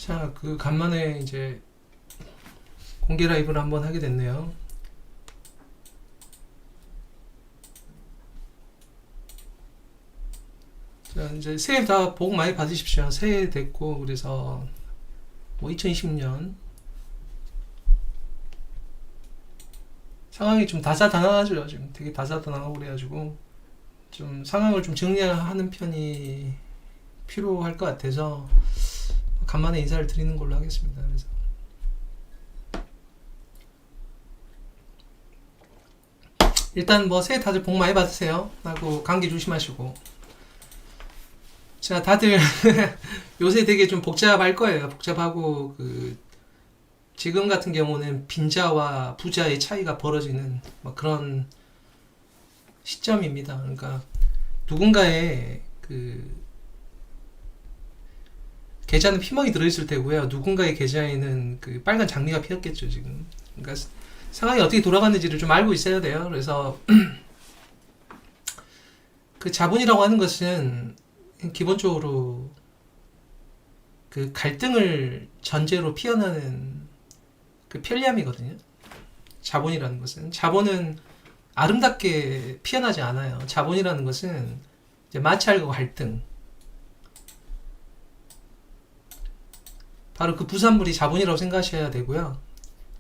자, 간만에 이제 공개 라이브를 한번 하게 됐네요. 자, 이제 새해 다 복 많이 받으십시오. 새해 됐고, 그래서 뭐 2020년 상황이 좀 다사다난하죠. 지금 되게 다사다난하고 그래가지고 좀 상황을 좀 정리하는 편이 필요할 것 같아서 간만에 인사를 드리는 걸로 하겠습니다. 그래서 일단 뭐 새해 다들 복 많이 받으세요. 하고 감기 조심하시고. 자, 다들 요새 되게 좀 복잡할 거예요. 복잡하고 지금 같은 경우는 빈자와 부자의 차이가 벌어지는 뭐 그런 시점입니다. 그러니까 누군가의 계좌는 피멍이 들어있을 테고요. 누군가의 계좌에는 빨간 장미가 피었겠죠, 지금. 그러니까 상황이 어떻게 돌아가는지를 좀 알고 있어야 돼요. 그래서 자본이라고 하는 것은 기본적으로 갈등을 전제로 피어나는 편리함이거든요. 자본이라는 것은. 자본은 아름답게 피어나지 않아요. 자본이라는 것은 이제 마찰과 갈등. 바로 그 부산물이 자본이라고 생각하셔야 되고요.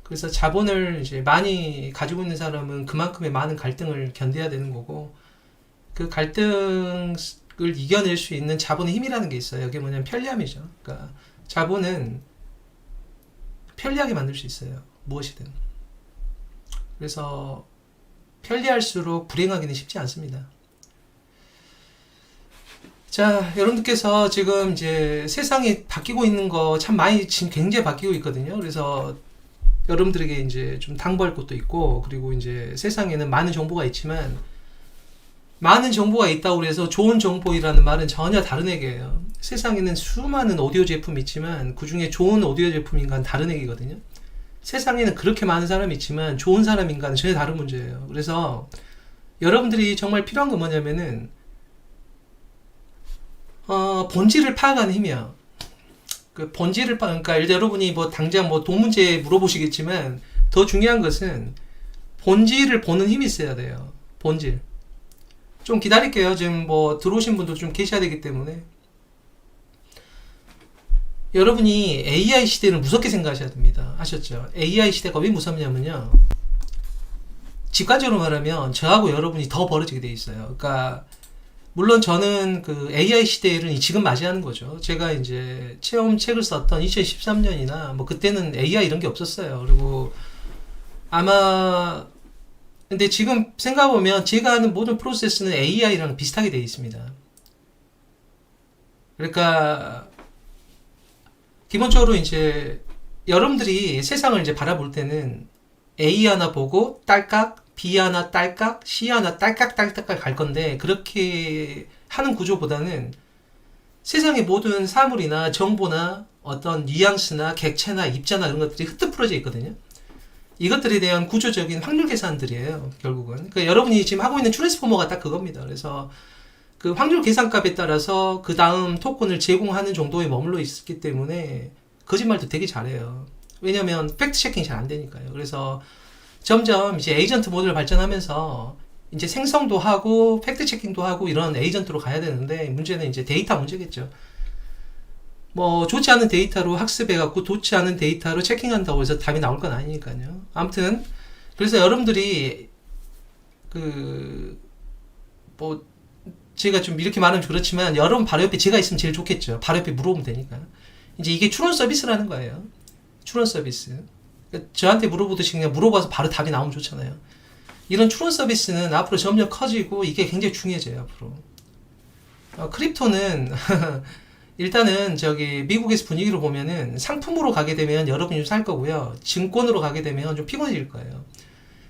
그래서 자본을 이제 많이 가지고 있는 사람은 그만큼의 많은 갈등을 견뎌야 되는 거고, 그 갈등을 이겨낼 수 있는 자본의 힘이라는 게 있어요. 이게 뭐냐면 편리함이죠. 그러니까 자본은 편리하게 만들 수 있어요. 무엇이든. 그래서 편리할수록 불행하기는 쉽지 않습니다. 자, 여러분들께서 지금 이제 세상이 바뀌고 있는 거 참 많이 지금 굉장히 바뀌고 있거든요. 그래서 여러분들에게 이제 좀 당부할 것도 있고, 그리고 이제 세상에는 많은 정보가 있지만, 많은 정보가 있다고 해서 좋은 정보이라는 말은 전혀 다른 얘기예요. 세상에는 수많은 오디오 제품이 있지만 그 중에 좋은 오디오 제품인가는 다른 얘기거든요. 세상에는 그렇게 많은 사람이 있지만 좋은 사람인가는 전혀 다른 문제예요. 그래서 여러분들이 정말 필요한 건 뭐냐면은 본질을 파악하는 힘이야. 본질을 그러니까 여러분이 뭐 당장 뭐 돈 문제 물어보시겠지만 더 중요한 것은 본질을 보는 힘이 있어야 돼요. 본질. 좀 기다릴게요. 지금 뭐 들어오신 분도 좀 계셔야 되기 때문에. 여러분이 AI 시대를 무섭게 생각하셔야 됩니다. 아셨죠? AI 시대가 왜 무섭냐면요. 직관적으로 말하면 저하고 여러분이 더 벌어지게 돼 있어요. 그러니까 물론 저는 AI 시대를 지금 맞이하는 거죠. 제가 이제 체험책을 썼던 2013년이나 뭐 그때는 AI 이런 게 없었어요. 그리고 아마 근데 지금 생각해보면 제가 하는 모든 프로세스는 AI랑 비슷하게 되어 있습니다. 그러니까 기본적으로 이제 여러분들이 세상을 이제 바라볼 때는 A 하나 보고 딸깍, B 하나 딸깍, C 하나 딸깍 갈 건데, 그렇게 하는 구조보다는 세상의 모든 사물이나 정보나 어떤 뉘앙스나 객체나 입자나 이런 것들이 흩어풀어져 있거든요. 이것들에 대한 구조적인 확률 계산들이에요, 결국은. 그러니까 여러분이 지금 하고 있는 트랜스포머가 딱 그겁니다. 그래서 그 확률 계산값에 따라서 그 다음 토큰을 제공하는 정도에 머물러 있기 때문에 거짓말도 되게 잘해요. 왜냐면 팩트 체킹이 잘 안 되니까요. 그래서 점점 이제 에이전트 모델을 발전하면서 이제 생성도 하고 팩트 체킹도 하고 이런 에이전트로 가야 되는데, 문제는 이제 데이터 문제겠죠. 뭐 좋지 않은 데이터로 학습해갖고 좋지 않은 데이터로 체킹한다고 해서 답이 나올 건 아니니까요. 아무튼 그래서 여러분들이 뭐 제가 좀 이렇게 말하면 그렇지만 여러분 바로 옆에 제가 있으면 제일 좋겠죠. 바로 옆에 물어보면 되니까. 이제 이게 추론 서비스라는 거예요. 추론 서비스. 그러니까 저한테 물어보듯이 그냥 물어봐서 바로 답이 나오면 좋잖아요. 이런 추론 서비스는 앞으로 점점 커지고 이게 굉장히 중요해져요. 앞으로. 크립토는 일단은 미국에서 분위기로 보면은 상품으로 가게 되면 여러분이 좀 살 거고요. 증권으로 가게 되면 좀 피곤해질 거예요.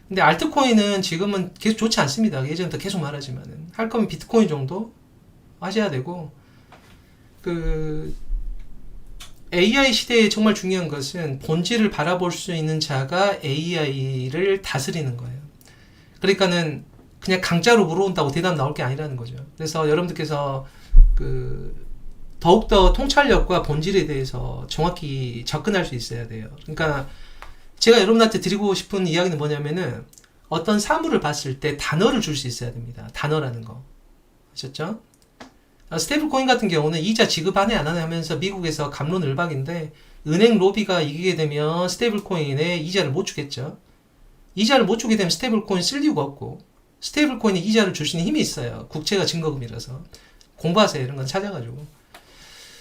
근데 알트코인은 지금은 계속 좋지 않습니다. 예전부터 계속 말하지만은. 할 거면 비트코인 정도 하셔야 되고, AI 시대에 정말 중요한 것은 본질을 바라볼 수 있는 자가 AI를 다스리는 거예요. 그러니까는 그냥 강자로 물어온다고 대답 나올 게 아니라는 거죠. 그래서 여러분들께서 더욱더 통찰력과 본질에 대해서 정확히 접근할 수 있어야 돼요. 그러니까 제가 여러분한테 드리고 싶은 이야기는 뭐냐면은 어떤 사물을 봤을 때 단어를 줄 수 있어야 됩니다. 단어라는 거. 아셨죠? 스테이블 코인 같은 경우는 이자 지급하네 안 하네 하면서 미국에서 갑론을박인데 은행 로비가 이기게 되면 스테이블 코인에 이자를 못 주겠죠. 이자를 못 주게 되면 스테이블 코인 쓸 이유가 없고 스테이블 코인에 이자를 줄 수 있는 힘이 있어요. 국채가 증거금이라서. 공부하세요. 이런 건 찾아가지고.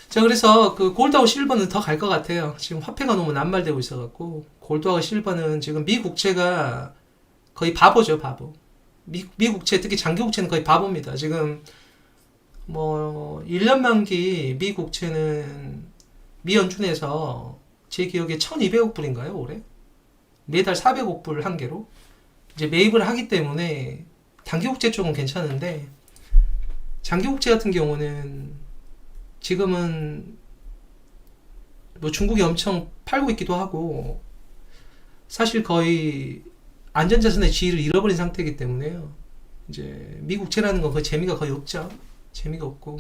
자, 그래서 그 골드하고 실버는 더 갈 것 같아요. 지금 화폐가 너무 남발되고 있어갖고 골드하고 실버는 지금 미 국채가 거의 바보죠, 바보. 미 국채, 특히 장기 국채는 거의 바보입니다. 지금 뭐 1년 만기 미 국채는 미 연준에서 제 기억에 1200억 불인가요, 올해? 매달 400억 불 한 개로 이제 매입을 하기 때문에 단기 국채 쪽은 괜찮은데 장기 국채 같은 경우는 지금은 뭐 중국이 엄청 팔고 있기도 하고 사실 거의 안전자산의 지위를 잃어버린 상태이기 때문에요. 이제 미국채라는 건 그 재미가 거의 없죠. 재미가 없고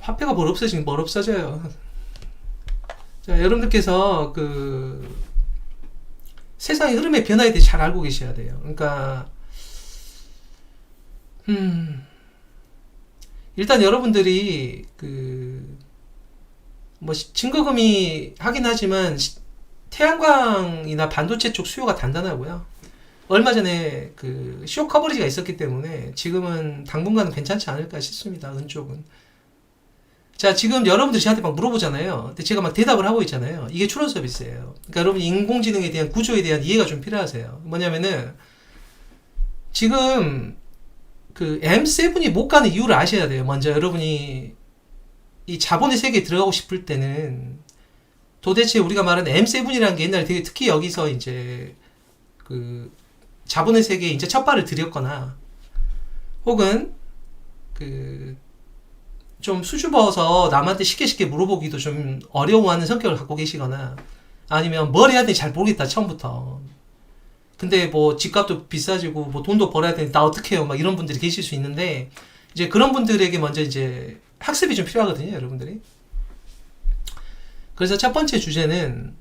화폐가 뭘 없어지긴 뭘 없어져요. 자, 여러분들께서 그 세상의 흐름의 변화에 대해 잘 알고 계셔야 돼요. 그러니까 일단 여러분들이 그 뭐 증거금이 하긴 하지만 태양광이나 반도체 쪽 수요가 단단하고요. 얼마 전에 그 쇼 커버리지가 있었기 때문에 지금은 당분간은 괜찮지 않을까 싶습니다. 은 쪽은. 자, 지금 여러분들이 저한테 막 물어보잖아요. 근데 제가 막 대답을 하고 있잖아요. 이게 추론 서비스예요. 그러니까 여러분 인공지능에 대한 구조에 대한 이해가 좀 필요하세요. 뭐냐면은 지금 그 M7이 못 가는 이유를 아셔야 돼요. 먼저 여러분이 이 자본의 세계에 들어가고 싶을 때는 도대체 우리가 말하는 M7이라는 게 옛날에 되게 특히 여기서 이제 그 자본의 세계에 이제 첫 발을 들였거나 혹은 그 좀 수줍어서 남한테 쉽게 물어보기도 좀 어려워하는 성격을 갖고 계시거나 아니면 뭘 해야 되는지 잘 모르겠다 처음부터. 근데 뭐 집값도 비싸지고 뭐 돈도 벌어야 되는데 나 어떻게 해요? 막 이런 분들이 계실 수 있는데 이제 그런 분들에게 먼저 이제 학습이 좀 필요하거든요, 여러분들이. 그래서 첫 번째 주제는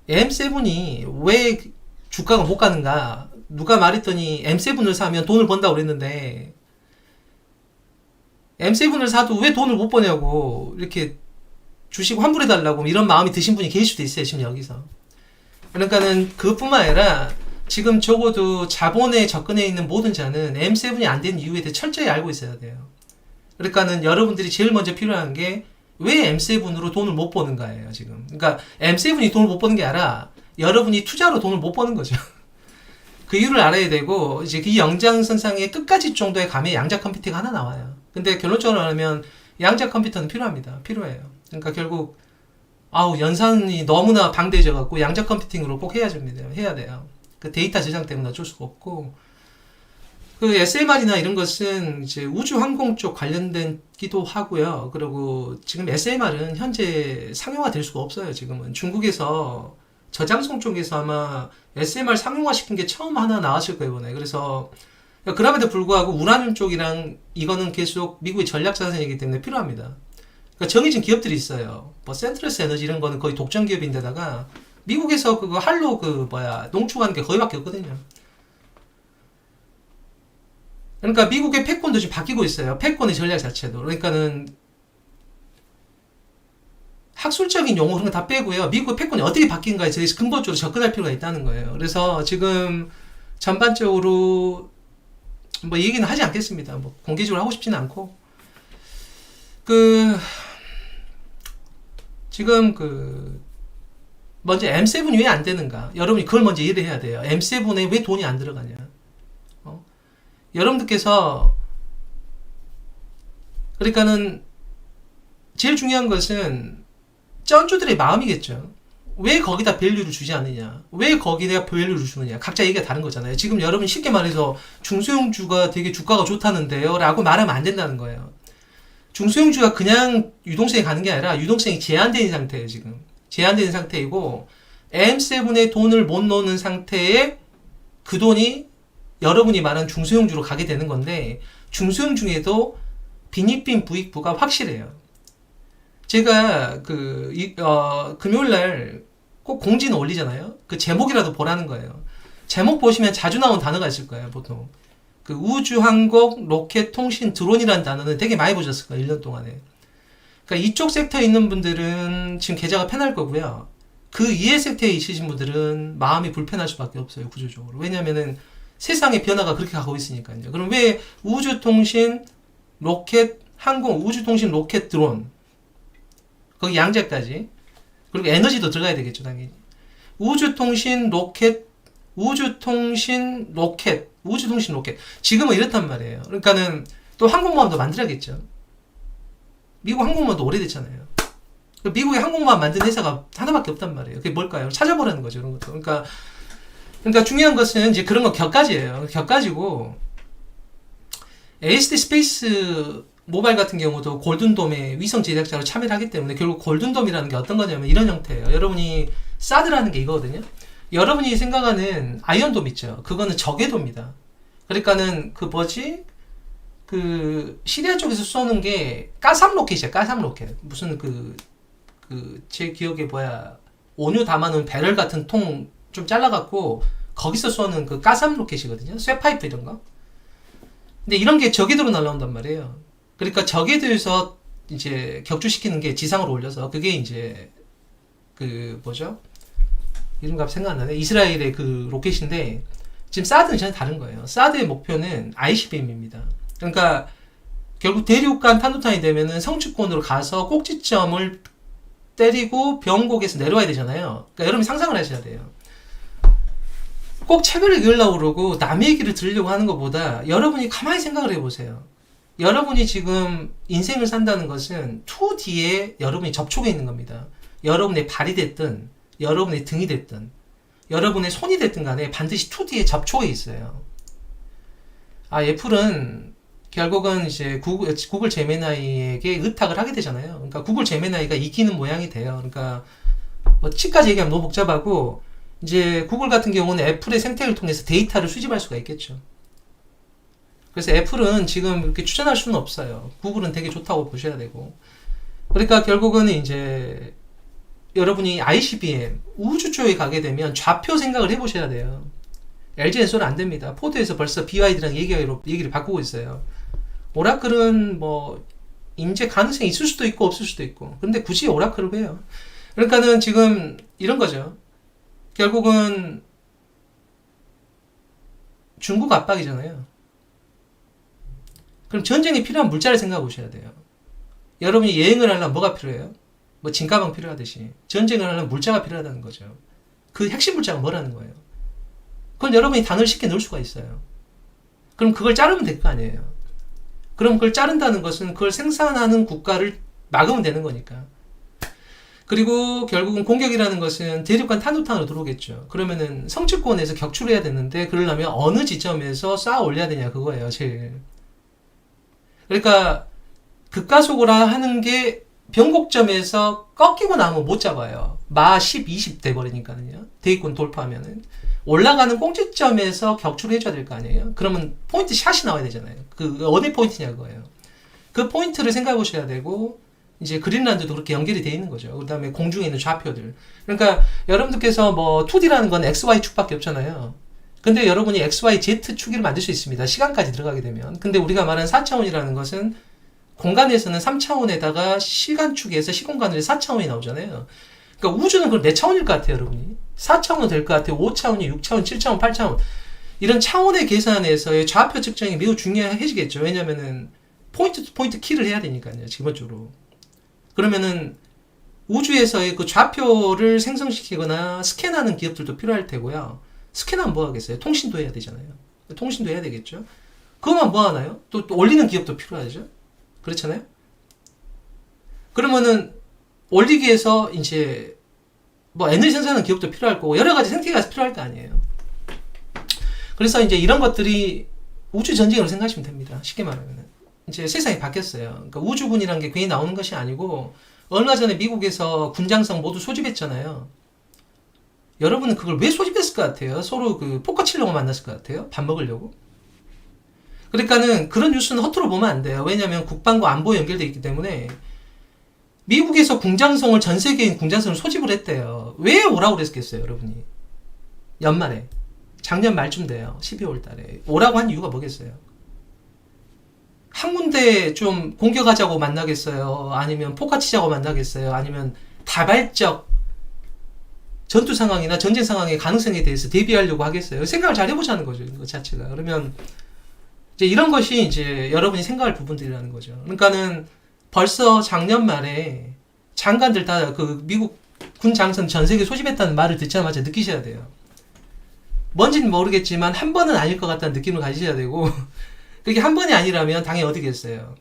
M7이 왜 주가가 못 가는가? 누가 말했더니 M7을 사면 돈을 번다고 그랬는데 M7을 사도 왜 돈을 못 버냐고 이렇게 주식 환불해달라고 이런 마음이 드신 분이 계실 수도 있어요, 지금 여기서. 그러니까는 그뿐만 아니라 지금 적어도 자본에 접근해 있는 모든 자는 M7이 안 되는 이유에 대해 철저히 알고 있어야 돼요. 그러니까는 여러분들이 제일 먼저 필요한 게 왜 M7으로 돈을 못 버는가예요, 지금. 그러니까 M7이 돈을 못 버는 게 아니라 여러분이 투자로 돈을 못 버는 거죠. 그 이유를 알아야 되고 이제 그 연장선상의 끝까지 정도의 감의 양자 컴퓨터가 하나 나와요. 근데 결론적으로 말하면 양자 컴퓨터는 필요합니다. 필요해요. 그러니까 결국 연산이 너무나 방대해져 갖고 양자 컴퓨팅으로 꼭 해야 됩니다. 해야 돼요. 그 데이터 저장 때문에 어쩔 수가 없고 그 SMR이나 이런 것은 이제 우주 항공 쪽 관련된기도 하고요. 그리고 지금 SMR은 현재 상용화 될 수가 없어요. 지금은 중국에서 저장송 쪽에서 아마 SMR 상용화 시킨 게 처음 하나 나왔을 거예요, 이번에. 그래서 그럼에도 불구하고 우라늄 쪽이랑 이거는 계속 미국의 전략 자산이기 때문에 필요합니다. 그러니까 정해진 기업들이 있어요. 뭐 센트러스 에너지 이런 거는 거의 독점 기업인데다가 미국에서 그거 할로 농축하는 게 거의밖에 없거든요. 그러니까 미국의 패권도 지금 바뀌고 있어요. 패권의 전략 자체도. 그러니까는 학술적인 용어 그런 거 다 빼고요. 미국의 패권이 어떻게 바뀐가에 대해서 근본적으로 접근할 필요가 있다는 거예요. 그래서 지금 전반적으로 뭐 얘기는 하지 않겠습니다. 뭐 공개적으로 하고 싶지는 않고 지금 먼저 M7이 왜 안 되는가? 여러분이 그걸 먼저 이해를 해야 돼요. M7에 왜 돈이 안 들어가냐? 여러분들께서 그러니까는 제일 중요한 것은 쩐주들의 마음이겠죠. 왜 거기다 밸류를 주지 않느냐? 왜 거기다 밸류를 주느냐? 각자 얘기가 다른 거잖아요. 지금 여러분 쉽게 말해서 중소형주가 되게 주가가 좋다는데요? 라고 말하면 안 된다는 거예요. 중소형주가 그냥 유동성이 가는 게 아니라 유동성이 제한된 상태예요, 지금. 제한된 상태이고 M7에 돈을 못 넣는 상태에 그 돈이 여러분이 말한 중소형주로 가게 되는 건데 중소형 중에도 빈입빈 부익부가 확실해요. 제가 금요일날 꼭 공지는 올리잖아요. 그 제목이라도 보라는 거예요. 제목 보시면 자주 나온 단어가 있을 거예요, 보통. 그 우주, 항공, 로켓, 통신, 드론이라는 단어는 되게 많이 보셨을 거예요, 1년 동안에. 그러니까 이쪽 섹터에 있는 분들은 지금 계좌가 편할 거고요. 그 이해 섹터에 있으신 분들은 마음이 불편할 수밖에 없어요, 구조적으로. 왜냐면은 세상의 변화가 그렇게 가고 있으니까요. 그럼 왜 우주, 통신, 로켓, 항공, 우주, 통신, 로켓, 드론. 거기 양자까지. 그리고 에너지도 들어가야 되겠죠, 당연히. 우주, 통신, 로켓, 우주, 통신, 로켓, 우주, 통신, 로켓. 지금은 이렇단 말이에요. 그러니까는 또 항공모함도 만들어야겠죠. 미국 항공모함도 오래됐잖아요. 미국의 항공모함 만든 회사가 하나밖에 없단 말이에요. 그게 뭘까요? 찾아보라는 거죠, 그런 것도. 그러니까 중요한 것은 이제 그런 거 격가지예요. 격가지고, ASD 스페이스 모바일 같은 경우도 골든돔의 위성 제작자로 참여를 하기 때문에 결국 골든돔이라는 게 어떤 거냐면 이런 형태예요. 여러분이 사드라는 게 이거거든요. 여러분이 생각하는 아이언돔 있죠. 그거는 적외도입니다. 그러니까는 시리아 쪽에서 쏘는 게 가삼 로켓이야. 가삼 로켓. 무슨 제 기억에 온유 담아놓은 배럴 같은 통 좀 잘라갖고 거기서 쏘는 그 가삼 로켓이거든요. 쇠파이프 이런 거. 근데 이런 게 적외도로 날라온단 말이에요. 그러니까 적외도에서 이제 격추시키는 게 지상으로 올려서 그게 이제 이름값 생각 안 나네. 이스라엘의 그 로켓인데 지금 사드는 전혀 다른 거예요. 사드의 목표는 ICBM입니다. 그러니까 결국 대륙간 탄도탄이 되면은 성취권으로 가서 꼭지점을 때리고 병곡에서 내려와야 되잖아요. 그러니까 여러분이 상상을 하셔야 돼요. 꼭 책을 읽으려고 그러고 남의 얘기를 들으려고 하는 것보다 여러분이 가만히 생각을 해보세요. 여러분이 지금 인생을 산다는 것은 2D에 여러분이 접촉해 있는 겁니다. 여러분의 발이 됐든 여러분의 등이 됐든 여러분의 손이 됐든 간에 반드시 2D에 접촉해 있어요. 애플은 결국은 이제 구글 제미나이에게 의탁을 하게 되잖아요. 그러니까 구글 제미나이가 이기는 모양이 돼요. 그러니까 치까지 얘기하면 너무 복잡하고 이제 구글 같은 경우는 애플의 생태계를 통해서 데이터를 수집할 수가 있겠죠. 그래서 애플은 지금 이렇게 추천할 수는 없어요. 구글은 되게 좋다고 보셔야 되고. 그러니까 결국은 이제 여러분이 ICBM 우주 쪽에 가게 되면 좌표 생각을 해보셔야 돼요. LG엔솔은 안 됩니다. 포드에서 벌써 BYD랑 얘기를 바꾸고 있어요. 오라클은 인재 가능성이 있을 수도 있고 없을 수도 있고. 근데 굳이 오라클을 해요. 그러니까는 지금 이런 거죠. 결국은 중국 압박이잖아요. 그럼 전쟁이 필요한 물자를 생각해 보셔야 돼요. 여러분이 여행을 하려면 뭐가 필요해요? 진가방 필요하듯이 전쟁을 하려면 물자가 필요하다는 거죠. 그 핵심 물자가 뭐라는 거예요? 그건 여러분이 단어를 쉽게 넣을 수가 있어요. 그럼 그걸 자르면 될 거 아니에요. 그럼 그걸 자른다는 것은 그걸 생산하는 국가를 막으면 되는 거니까. 그리고 결국은 공격이라는 것은 대륙간 탄도탄으로 들어오겠죠. 그러면은 성취권에서 격추를 해야 되는데 그러려면 어느 지점에서 쌓아 올려야 되냐 그거예요, 제일. 그러니까 극가속으로 하는 게 변곡점에서 꺾이고 나면 못 잡아요. 마 10, 20 돼버리니까요. 대기권 돌파하면은. 올라가는 꼭지점에서 격추를 해줘야 될 거 아니에요? 그러면 포인트 샷이 나와야 되잖아요. 어디 포인트냐 그거예요. 그 포인트를 생각해 보셔야 되고, 이제 그린란드도 그렇게 연결이 되어 있는 거죠. 그 다음에 공중에 있는 좌표들. 그러니까 여러분들께서 2D라는 건 XY 축밖에 없잖아요. 근데 여러분이 XY Z 축을 만들 수 있습니다. 시간까지 들어가게 되면. 근데 우리가 말하는 4차원이라는 것은 공간에서는 3차원에다가 시간축에서 시공간으로 4차원이 나오잖아요. 그러니까 우주는 그럼 4차원일 것 같아요, 여러분이. 4차원은 될 것 같아요. 5차원이, 6차원, 7차원, 8차원. 이런 차원의 계산에서의 좌표 측정이 매우 중요해지겠죠. 왜냐면은 포인트 투 포인트 키를 해야 되니까요, 기본적으로. 그러면은 우주에서의 그 좌표를 생성시키거나 스캔하는 기업들도 필요할 테고요. 스캔하면 뭐 하겠어요? 통신도 해야 되잖아요. 통신도 해야 되겠죠. 그것만 뭐 하나요? 또 올리는 기업도 필요하죠. 그렇잖아요. 그러면은 올리기 위해서 이제 에너지 생산하는 기업도 필요할 거고 여러 가지 생태계가 필요할 거 아니에요. 그래서 이제 이런 것들이 우주 전쟁으로 생각하시면 됩니다. 쉽게 말하면 이제 세상이 바뀌었어요. 그러니까 우주군이라는 게 괜히 나오는 것이 아니고 얼마 전에 미국에서 군장성 모두 소집했잖아요. 여러분은 그걸 왜 소집했을 것 같아요? 서로 포커 치려고 만났을 것 같아요? 밥 먹으려고? 그러니까는 그런 뉴스는 허투루 보면 안 돼요. 왜냐하면 국방과 안보에 연결되어 있기 때문에 미국에서 궁장성을 전 세계인 궁장성을 소집을 했대요. 왜 오라고 그랬겠어요, 여러분이? 연말에. 작년 말쯤 돼요. 12월 달에. 오라고 한 이유가 뭐겠어요? 한 군데 좀 공격하자고 만나겠어요? 아니면 포카치자고 만나겠어요? 아니면 다발적 전투 상황이나 전쟁 상황의 가능성에 대해서 대비하려고 하겠어요? 생각을 잘 해보자는 거죠, 이거 자체가. 그러면 이제 이런 것이 이제 여러분이 생각할 부분들이라는 거죠. 그러니까는 벌써 작년 말에 장관들 다 그 미국 군 장성 전 세계 소집했다는 말을 듣자마자 느끼셔야 돼요. 뭔지는 모르겠지만 한 번은 아닐 것 같다는 느낌을 가지셔야 되고 그게 한 번이 아니라면 당연히 어디겠어요.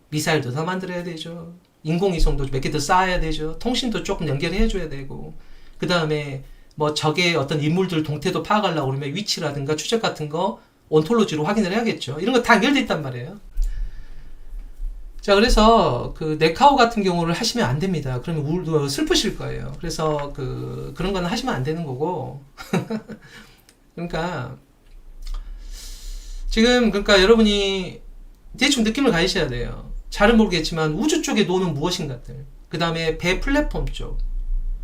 미사일도 더 만들어야 되죠. 인공위성도 몇 개 더 쌓아야 되죠. 통신도 조금 연결해줘야 되고 그 다음에 뭐 적의 어떤 인물들 동태도 파악하려고 그러면 위치라든가 추적 같은 거 온톨로지로 확인을 해야겠죠. 이런 거 다 연결돼 있단 말이에요. 자, 그래서 그 네카오 같은 경우를 하시면 안 됩니다. 그러면 슬프실 거예요. 그래서 그런 거는 하시면 안 되는 거고. 그러니까 지금 그러니까 여러분이 대충 느낌을 가지셔야 돼요. 잘은 모르겠지만 우주 쪽에 노는 무엇인가들. 그 다음에 배 플랫폼 쪽.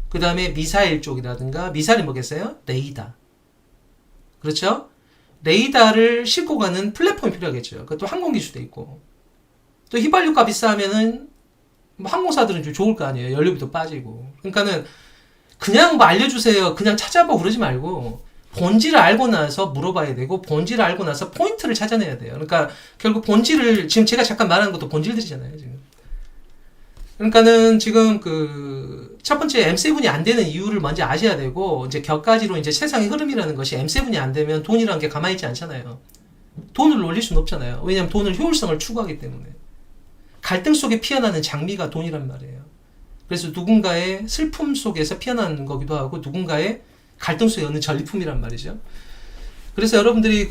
그 다음에 미사일 쪽이라든가 미사일이 뭐겠어요? 레이더. 그렇죠? 레이더를 싣고 가는 플랫폼이 필요하겠죠. 그것도 항공기수도 있고. 또 휘발유가 비싸면은 뭐 항공사들은 좀 좋을 거 아니에요. 연료비도 빠지고. 그러니까는 그냥 뭐 알려주세요. 그냥 찾아보고 그러지 말고 본질을 알고 나서 물어봐야 되고 본질을 알고 나서 포인트를 찾아내야 돼요. 그러니까 결국 본질을 지금 제가 잠깐 말하는 것도 본질들이잖아요. 지금. 그러니까는 지금 첫 번째 M7이 안 되는 이유를 먼저 아셔야 되고 이제 격가지로 이제 세상의 흐름이라는 것이 M7이 안 되면 돈이라는 게 가만히 있지 않잖아요. 돈을 올릴 수는 없잖아요. 왜냐하면 돈을 효율성을 추구하기 때문에. 갈등 속에 피어나는 장미가 돈이란 말이에요. 그래서 누군가의 슬픔 속에서 피어나는 거기도 하고 누군가의 갈등 속에 오는 전리품이란 말이죠. 그래서 여러분들이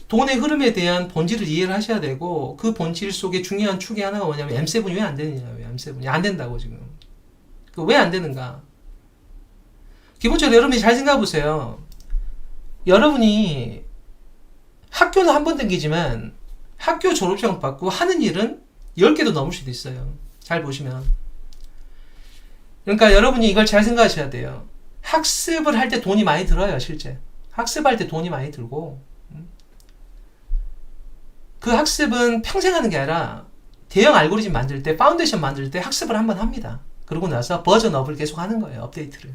돈의 흐름에 대한 본질을 이해를 하셔야 되고 그 본질 속에 중요한 축이 하나가 뭐냐면 M7이 왜 안 되느냐. 왜 M7이 안 된다고 지금. 왜 안 되는가. 기본적으로 여러분이 잘 생각해 보세요. 여러분이 학교는 한 번 댕기지만 학교 졸업장 받고 하는 일은 10개도 넘을 수도 있어요. 잘 보시면. 그러니까 여러분이 이걸 잘 생각하셔야 돼요. 학습을 할 때 돈이 많이 들어요, 실제. 학습할 때 돈이 많이 들고. 그 학습은 평생 하는 게 아니라 대형 알고리즘 만들 때, 파운데이션 만들 때 학습을 한번 합니다. 그러고 나서 버전업을 계속 하는 거예요, 업데이트를.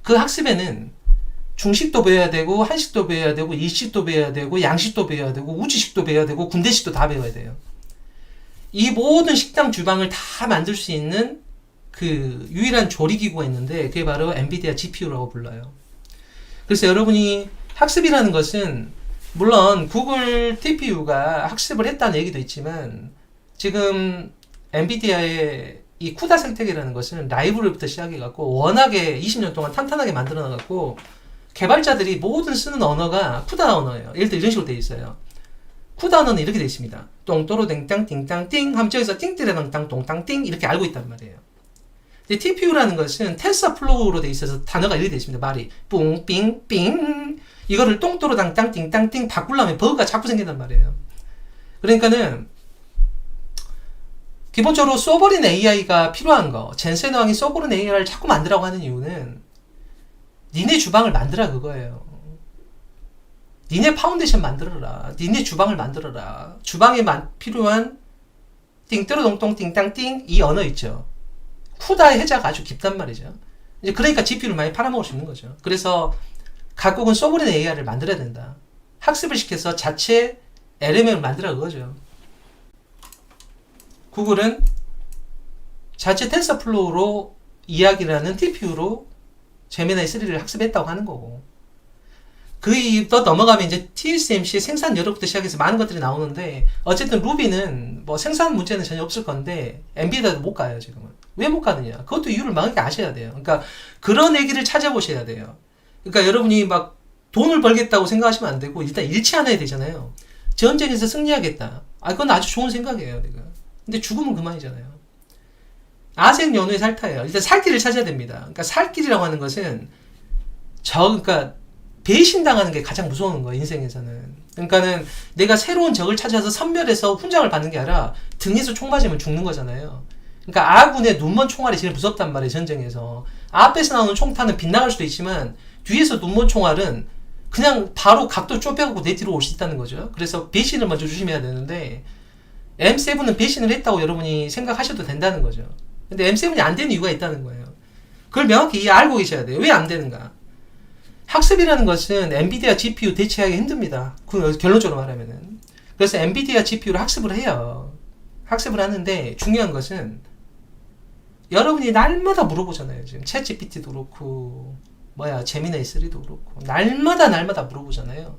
그 학습에는 중식도 배워야 되고, 한식도 배워야 되고, 일식도 배워야 되고, 양식도 배워야 되고, 우주식도 배워야 되고, 군대식도 다 배워야 돼요. 이 모든 식당 주방을 다 만들 수 있는 그 유일한 조리기구가 있는데 그게 바로 엔비디아 GPU라고 불러요. 그래서 여러분이 학습이라는 것은 물론 구글 TPU가 학습을 했다는 얘기도 있지만 지금 엔비디아의 이 쿠다 생태계라는 것은 라이브러리부터 시작해갖고 워낙에 20년 동안 탄탄하게 만들어놔갖고 개발자들이 모든 쓰는 언어가 쿠다 언어예요. 예를 들어 이런 식으로 되어 있어요. 쿠다 언어는 이렇게 되어 있습니다. 똥또로 땡땅 띵땅 띵 하면 저기서 띵띠레당땅 똥땅 띵 이렇게 알고 있단 말이에요. 근데 TPU라는 것은 텐서플로우로 되어 있어서 단어가 이렇게 되어 있습니다. 말이 뿡 삥 삥 이거를 똥또로 당땅 띵땅 띵 바꾸려면 버그가 자꾸 생긴단 말이에요. 그러니까는 기본적으로 소버린 AI가 필요한 거, 젠센 왕이 소버린 AI를 자꾸 만들라고 하는 이유는 니네 주방을 만들라 그거예요. 니네 파운데이션 만들어라. 니네 주방을 만들어라. 주방에 필요한 띵뜨로동동 띵땅띵 이 언어 있죠. 쿠다의 해자가 아주 깊단 말이죠. 이제 그러니까 GPU를 많이 팔아먹을 수 있는 거죠. 그래서 각국은 소버린 AI를 만들어야 된다. 학습을 시켜서 자체 LMM을 만들어 그거죠. 구글은 자체 텐서플로우로 이야기를 하는 TPU로 제미나이 3를 학습했다고 하는 거고. 더 넘어가면 이제 TSMC의 생산 여력부터 시작해서 많은 것들이 나오는데 어쨌든 루비는 뭐 생산 문제는 전혀 없을 건데 엔비디아도 못 가요 지금은. 왜 못 가느냐? 그것도 이유를 명확히 아셔야 돼요. 그러니까 그런 얘기를 찾아보셔야 돼요. 그러니까 여러분이 막 돈을 벌겠다고 생각하시면 안 되고 일단 일치 하나 해야 되잖아요. 전쟁에서 승리하겠다. 그건 아주 좋은 생각이에요, 내가. 근데 죽으면 그만이잖아요. 아생 연후의 살타예요. 일단 살 길을 찾아야 됩니다. 그러니까 살 길이라고 하는 것은 그러니까 배신당하는 게 가장 무서운 거야, 인생에서는. 그러니까는 내가 새로운 적을 찾아서 선멸해서 훈장을 받는 게 아니라 등에서 총 맞으면 죽는 거잖아요. 그러니까 아군의 눈먼 총알이 제일 무섭단 말이에요, 전쟁에서. 앞에서 나오는 총탄은 빗나갈 수도 있지만 뒤에서 눈먼 총알은 그냥 바로 각도 좁혀갖고 내 뒤로 올 수 있다는 거죠. 그래서 배신을 먼저 조심해야 되는데 M7은 배신을 했다고 여러분이 생각하셔도 된다는 거죠. 근데 M7이 안 되는 이유가 있다는 거예요. 그걸 명확히 알고 계셔야 돼요. 왜 안 되는가? 학습이라는 것은 엔비디아 GPU 대체하기 힘듭니다. 결론적으로 말하면은. 그래서 엔비디아 GPU를 학습을 해요. 학습을 하는데 중요한 것은 여러분이 날마다 물어보잖아요. 지금 챗 GPT도 그렇고 제미나이 3도 그렇고 날마다 물어보잖아요.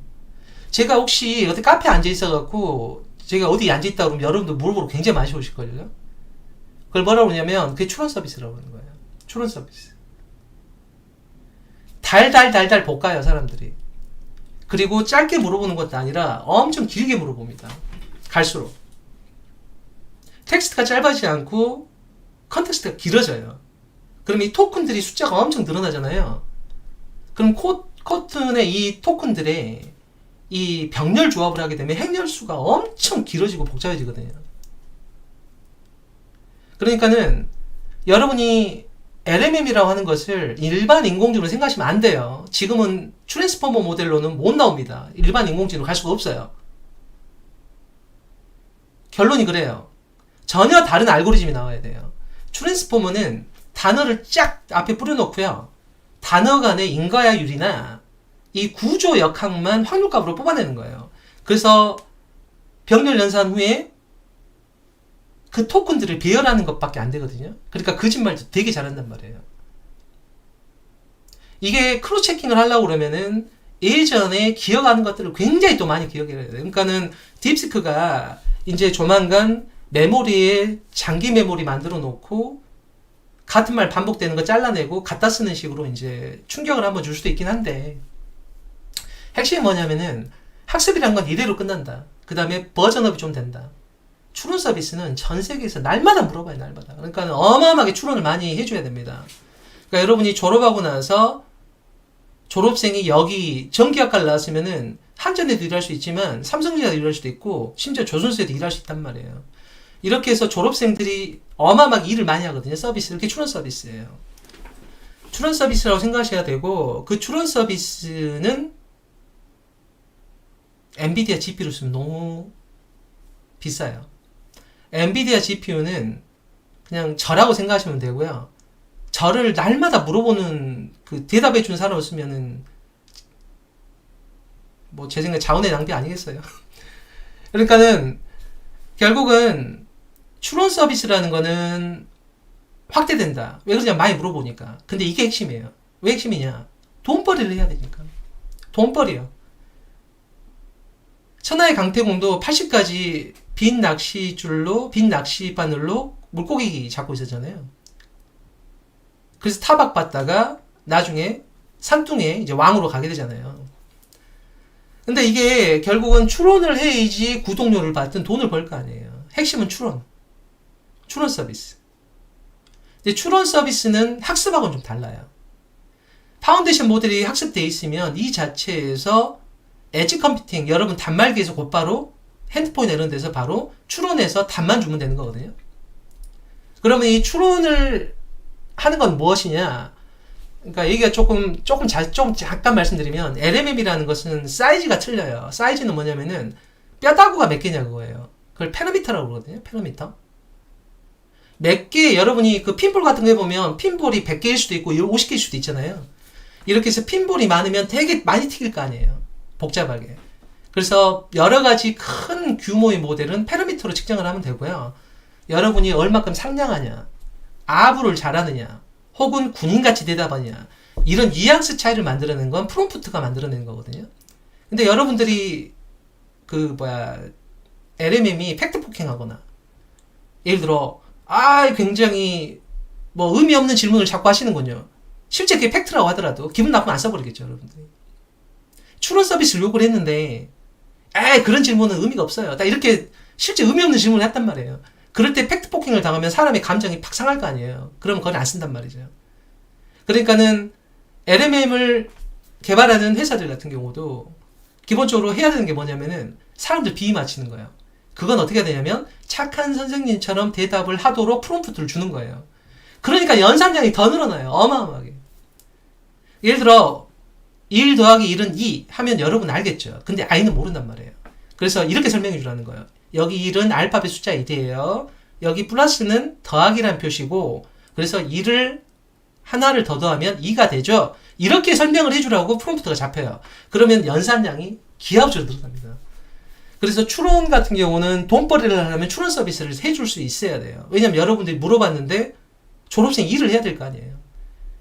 제가 혹시 어디 카페에 앉아 있어갖고 제가 어디 앉아 있다 그러면 여러분들 물어보러 굉장히 많이 오실걸요. 그걸 뭐라고 그러냐면 그게 추론 서비스라고 하는 거예요. 추론 서비스. 달달 볶아요, 사람들이. 그리고 짧게 물어보는 것도 아니라 엄청 길게 물어봅니다. 갈수록. 텍스트가 짧아지지 않고 컨텍스트가 길어져요. 그럼 이 토큰들이 숫자가 엄청 늘어나잖아요. 그럼 코튼의 이 토큰들의 이 병렬 조합을 하게 되면 행렬수가 엄청 길어지고 복잡해지거든요. 그러니까는 여러분이 LMM이라고 하는 것을 일반 인공지능으로 생각하시면 안 돼요. 지금은 트랜스포머 모델로는 못 나옵니다. 일반 인공지능으로 갈 수가 없어요. 결론이 그래요. 전혀 다른 알고리즘이 나와야 돼요. 트랜스포머는 단어를 쫙 앞에 뿌려놓고요. 단어 간의 인과율이나 이 구조 역학만 확률값으로 뽑아내는 거예요. 그래서 병렬 연산 후에 그 토큰들을 배열하는 것밖에 안 되거든요. 그러니까 거짓말도 되게 잘한단 말이에요. 이게 크로스 체킹을 하려고 그러면은 예전에 기억하는 것들을 굉장히 또 많이 기억해야 돼요. 그러니까는 딥시크가 이제 조만간 메모리에 장기 메모리 만들어 놓고 같은 말 반복되는 거 잘라내고 갖다 쓰는 식으로 이제 충격을 한번 줄 수도 있긴 한데 핵심이 뭐냐면은 학습이란 건 이대로 끝난다. 그 다음에 버전업이 좀 된다. 추론 서비스는 전 세계에서 날마다 물어봐요, 날마다. 그러니까 어마어마하게 추론을 많이 해줘야 됩니다. 그러니까 여러분이 졸업하고 나서 졸업생이 여기 전기학과를 나왔으면은 한전에도 일할 수 있지만 삼성전자에도 일할 수도 있고 심지어 조선소에도 일할 수 있단 말이에요. 이렇게 해서 졸업생들이 어마어마하게 일을 많이 하거든요. 서비스. 이렇게 추론 서비스예요. 추론 서비스라고 생각하셔야 되고 그 추론 서비스는 엔비디아 GPU를 쓰면 너무 비싸요. 엔비디아 GPU는 그냥 저라고 생각하시면 되고요. 저를 날마다 물어보는 그 대답해주는 사람을 쓰면은 뭐 제 생각에 자원의 낭비 아니겠어요. 그러니까는 결국은 추론 서비스라는 거는 확대된다. 왜 그러냐 많이 물어보니까. 근데 이게 핵심이에요. 왜 핵심이냐? 돈벌이를 해야 되니까. 돈벌이요. 천하의 강태공도 80까지 빈 낚시줄로, 빈 낚시바늘로 물고기 잡고 있었잖아요. 그래서 타박받다가 나중에 산둥에 이제 왕으로 가게 되잖아요. 근데 이게 결국은 추론을 해야지 구독료를 받든 돈을 벌 거 아니에요. 핵심은 추론. 추론 서비스. 근데 추론 서비스는 학습하고는 좀 달라요. 파운데이션 모델이 학습되어 있으면 이 자체에서 엣지 컴퓨팅, 여러분 단말기에서 곧바로 핸드폰이나 이런 데서 바로 추론해서 답만 주면 되는 거거든요. 그러면 이 추론을 하는 건 무엇이냐? 그러니까 얘기가 조금 잠깐 말씀드리면 LMM이라는 것은 사이즈가 틀려요. 사이즈는 뭐냐면은 뼈다구가 몇 개냐 그거예요. 그걸 페라미터라고 그러거든요. 페라미터. 몇 개, 여러분이 그 핀볼 같은 거 해보면 핀볼이 100개일 수도 있고 50개일 수도 있잖아요. 이렇게 해서 핀볼이 많으면 되게 많이 튀길 거 아니에요. 복잡하게. 그래서 여러 가지 큰 규모의 모델은 페라미터로 측정을 하면 되고요. 여러분이 얼마큼 상냥하냐, 아부를 잘하느냐, 혹은 군인같이 대답하냐, 이런 뉘앙스 차이를 만들어낸 건 프롬프트가 만들어낸 거거든요. 근데 여러분들이 LMM이 팩트 폭행하거나, 예를 들어, 굉장히 의미 없는 질문을 자꾸 하시는군요. 실제 그게 팩트라고 하더라도 기분 나쁘면 안 써버리겠죠, 여러분들이. 추론 서비스를 요구를 했는데, 그런 질문은 의미가 없어요. 딱 이렇게 실제 의미 없는 질문을 했단 말이에요. 그럴 때 팩트 폭행을 당하면 사람의 감정이 팍 상할 거 아니에요. 그러면 그걸 안 쓴단 말이죠. 그러니까는 LMM을 개발하는 회사들 같은 경우도 기본적으로 해야 되는 게 뭐냐면은 사람들 비위 맞히는 거예요. 그건 어떻게 해야 되냐면 착한 선생님처럼 대답을 하도록 프롬프트를 주는 거예요. 그러니까 연산량이 더 늘어나요. 어마어마하게. 예를 들어 1 더하기 1은 2 하면 여러분 알겠죠. 근데 i는 모른단 말이에요. 그래서 이렇게 설명해 주라는 거예요. 여기 1은 알파벳 숫자 1이에요. 여기 플러스는 더하기란 표시고 그래서 1을 하나를 더 더하면 2가 되죠. 이렇게 설명을 해주라고 프롬프트가 잡혀요. 그러면 연산량이 기하급수로 늘어납니다. 그래서 추론 같은 경우는 돈벌이를 하려면 추론 서비스를 해줄 수 있어야 돼요. 왜냐면 여러분들이 물어봤는데 졸업생 일을 해야 될 거 아니에요.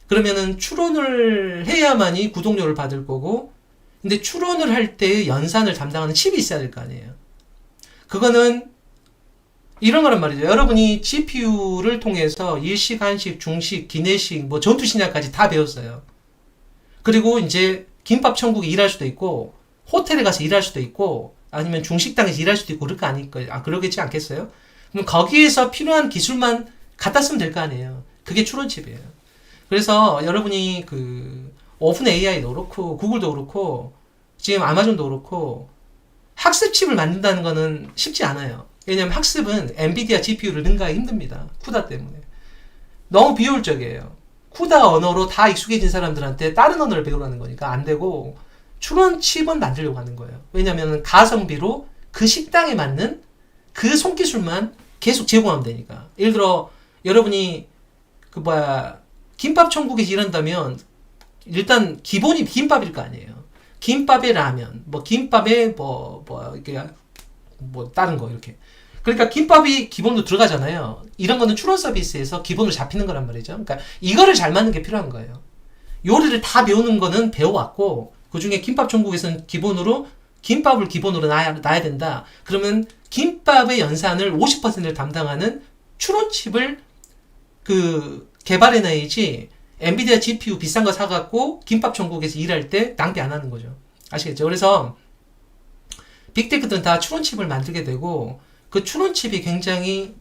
그러면은 추론을 해야만이 구독료를 받을 거고 근데 추론을 할 때 연산을 담당하는 칩이 있어야 될 거 아니에요. 그거는 이런 거란 말이죠. 여러분이 GPU를 통해서 일식, 한식, 중식, 기내식, 뭐 전투식량까지 다 배웠어요. 그리고 이제 김밥 천국에 일할 수도 있고 호텔에 가서 일할 수도 있고 아니면 중식당에서 일할 수도 있고 그럴 거 아닐까요? 그러겠지 않겠어요? 그럼 거기에서 필요한 기술만 갖다 쓰면 될 거 아니에요. 그게 추론칩이에요. 그래서 여러분이 그 오픈 AI도 그렇고 구글도 그렇고 지금 아마존도 그렇고 학습칩을 만든다는 거는 쉽지 않아요. 왜냐면 학습은 엔비디아 GPU를 능가하기 힘듭니다. 쿠다 때문에. 너무 비효율적이에요. 쿠다 언어로 다 익숙해진 사람들한테 다른 언어를 배우라는 거니까 안 되고 추론칩은 만들려고 하는 거예요. 왜냐면 가성비로 그 식당에 맞는 그 손기술만 계속 제공하면 되니까. 예를 들어 여러분이 김밥 천국에서 일한다면 일단 기본이 김밥일 거 아니에요. 김밥에 라면, 뭐 김밥에 이렇게 뭐 다른 거 이렇게. 그러니까 김밥이 기본으로 들어가잖아요. 이런 거는 추론 서비스에서 기본으로 잡히는 거란 말이죠. 그러니까 이거를 잘 맞는 게 필요한 거예요. 요리를 다 배우는 거는 배워왔고 그 중에 김밥 천국에서는 기본으로 김밥을 기본으로 놔야 된다. 그러면 김밥의 연산을 50%를 담당하는 추론칩을 개발해놔야지 엔비디아 GPU 비싼 거 사갖고 김밥 천국에서 일할 때 낭비 안 하는 거죠. 아시겠죠? 그래서 빅테크들은 다 추론칩을 만들게 되고 그 추론칩이 굉장히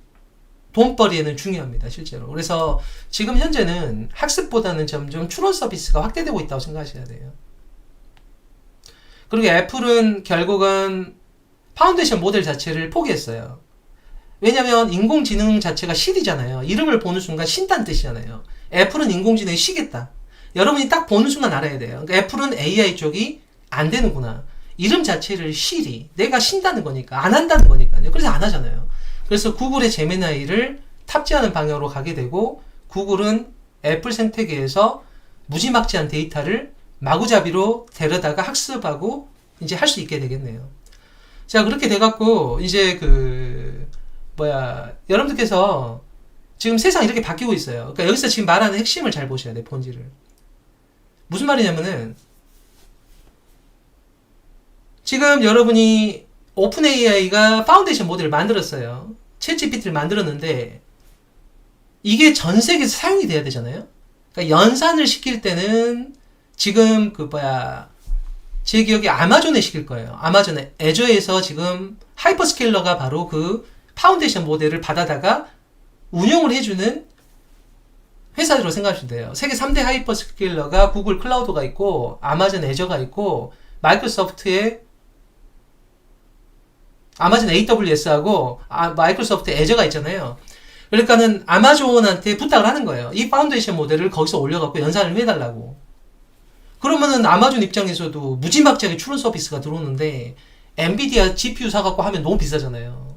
돈벌이에는 중요합니다. 실제로. 그래서 지금 현재는 학습보다는 점점 추론 서비스가 확대되고 있다고 생각하셔야 돼요. 그리고 애플은 결국은 파운데이션 모델 자체를 포기했어요. 왜냐면 인공지능 자체가 실이잖아요. 이름을 보는 순간 신다는 뜻이잖아요. 애플은 인공지능이 쉬겠다. 여러분이 딱 보는 순간 알아야 돼요. 그러니까 애플은 AI 쪽이 안 되는구나. 이름 자체를 실이 내가 신다는 거니까 안 한다는 거니까요. 그래서 안 하잖아요. 그래서 구글의 제미나이를 탑재하는 방향으로 가게 되고 구글은 애플 생태계에서 무지막지한 데이터를 마구잡이로 데려다가 학습하고 이제 할 수 있게 되겠네요. 자, 그렇게 돼갖고 이제 여러분들께서 지금 세상이 이렇게 바뀌고 있어요. 그러니까 여기서 지금 말하는 핵심을 잘 보셔야 돼요. 본질을. 무슨 말이냐면은 지금 여러분이 오픈 AI가 파운데이션 모델을 만들었어요. 챗 GPT를 만들었는데 이게 전 세계에서 사용이 돼야 되잖아요. 그러니까 연산을 시킬 때는 지금 제 기억에 아마존에 시킬 거예요. 아마존 애저에서 지금 하이퍼스케일러가 바로 그 파운데이션 모델을 받아다가 운영을 해주는 회사로 생각하시면 돼요. 세계 3대 하이퍼스케일러가 구글 클라우드가 있고 아마존 애저가 있고 마이크로소프트의 아마존 AWS하고 마이크로소프트 애저가 있잖아요. 그러니까는 아마존한테 부탁을 하는 거예요. 이 파운데이션 모델을 거기서 올려갖고 연산을 해달라고. 그러면은 아마존 입장에서도 무지막지하게 추론 서비스가 들어오는데 엔비디아 GPU 사갖고 하면 너무 비싸잖아요.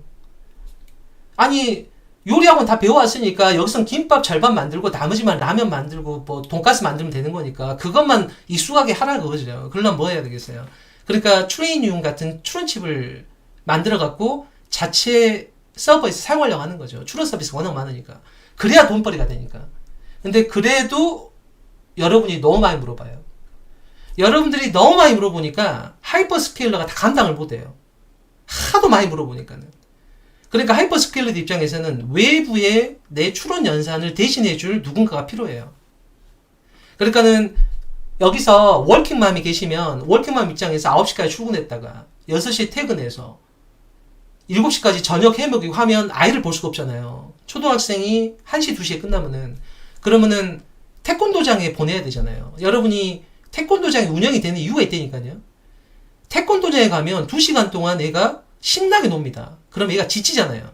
아니 요리학원 다 배워왔으니까 여기선 김밥 절반 만들고 나머지만 라면 만들고 뭐 돈가스 만들면 되는 거니까 그것만 익숙하게 하라 그거죠. 그러려면 뭐 해야 되겠어요. 그러니까 트레이니움 같은 추론칩을 만들어갖고 자체 서버에서 사용하려고 하는 거죠. 추론 서비스가 워낙 많으니까. 그래야 돈벌이가 되니까. 근데 그래도 여러분이 너무 많이 물어봐요. 여러분들이 너무 많이 물어보니까 하이퍼스케일러가 다 감당을 못해요. 하도 많이 물어보니까는. 그러니까 하이퍼스케일러 입장에서는 외부에 내 추론 연산을 대신해줄 누군가가 필요해요. 그러니까는 여기서 워킹맘이 계시면 워킹맘 입장에서 9시까지 출근했다가 6시에 퇴근해서 7시까지 저녁 해먹이고 하면 아이를 볼 수가 없잖아요. 초등학생이 1시, 2시에 끝나면은 그러면은 태권도장에 보내야 되잖아요. 여러분이 태권도장이 운영이 되는 이유가 있다니까요. 태권도장에 가면 2시간 동안 애가 신나게 놉니다. 그럼 애가 지치잖아요.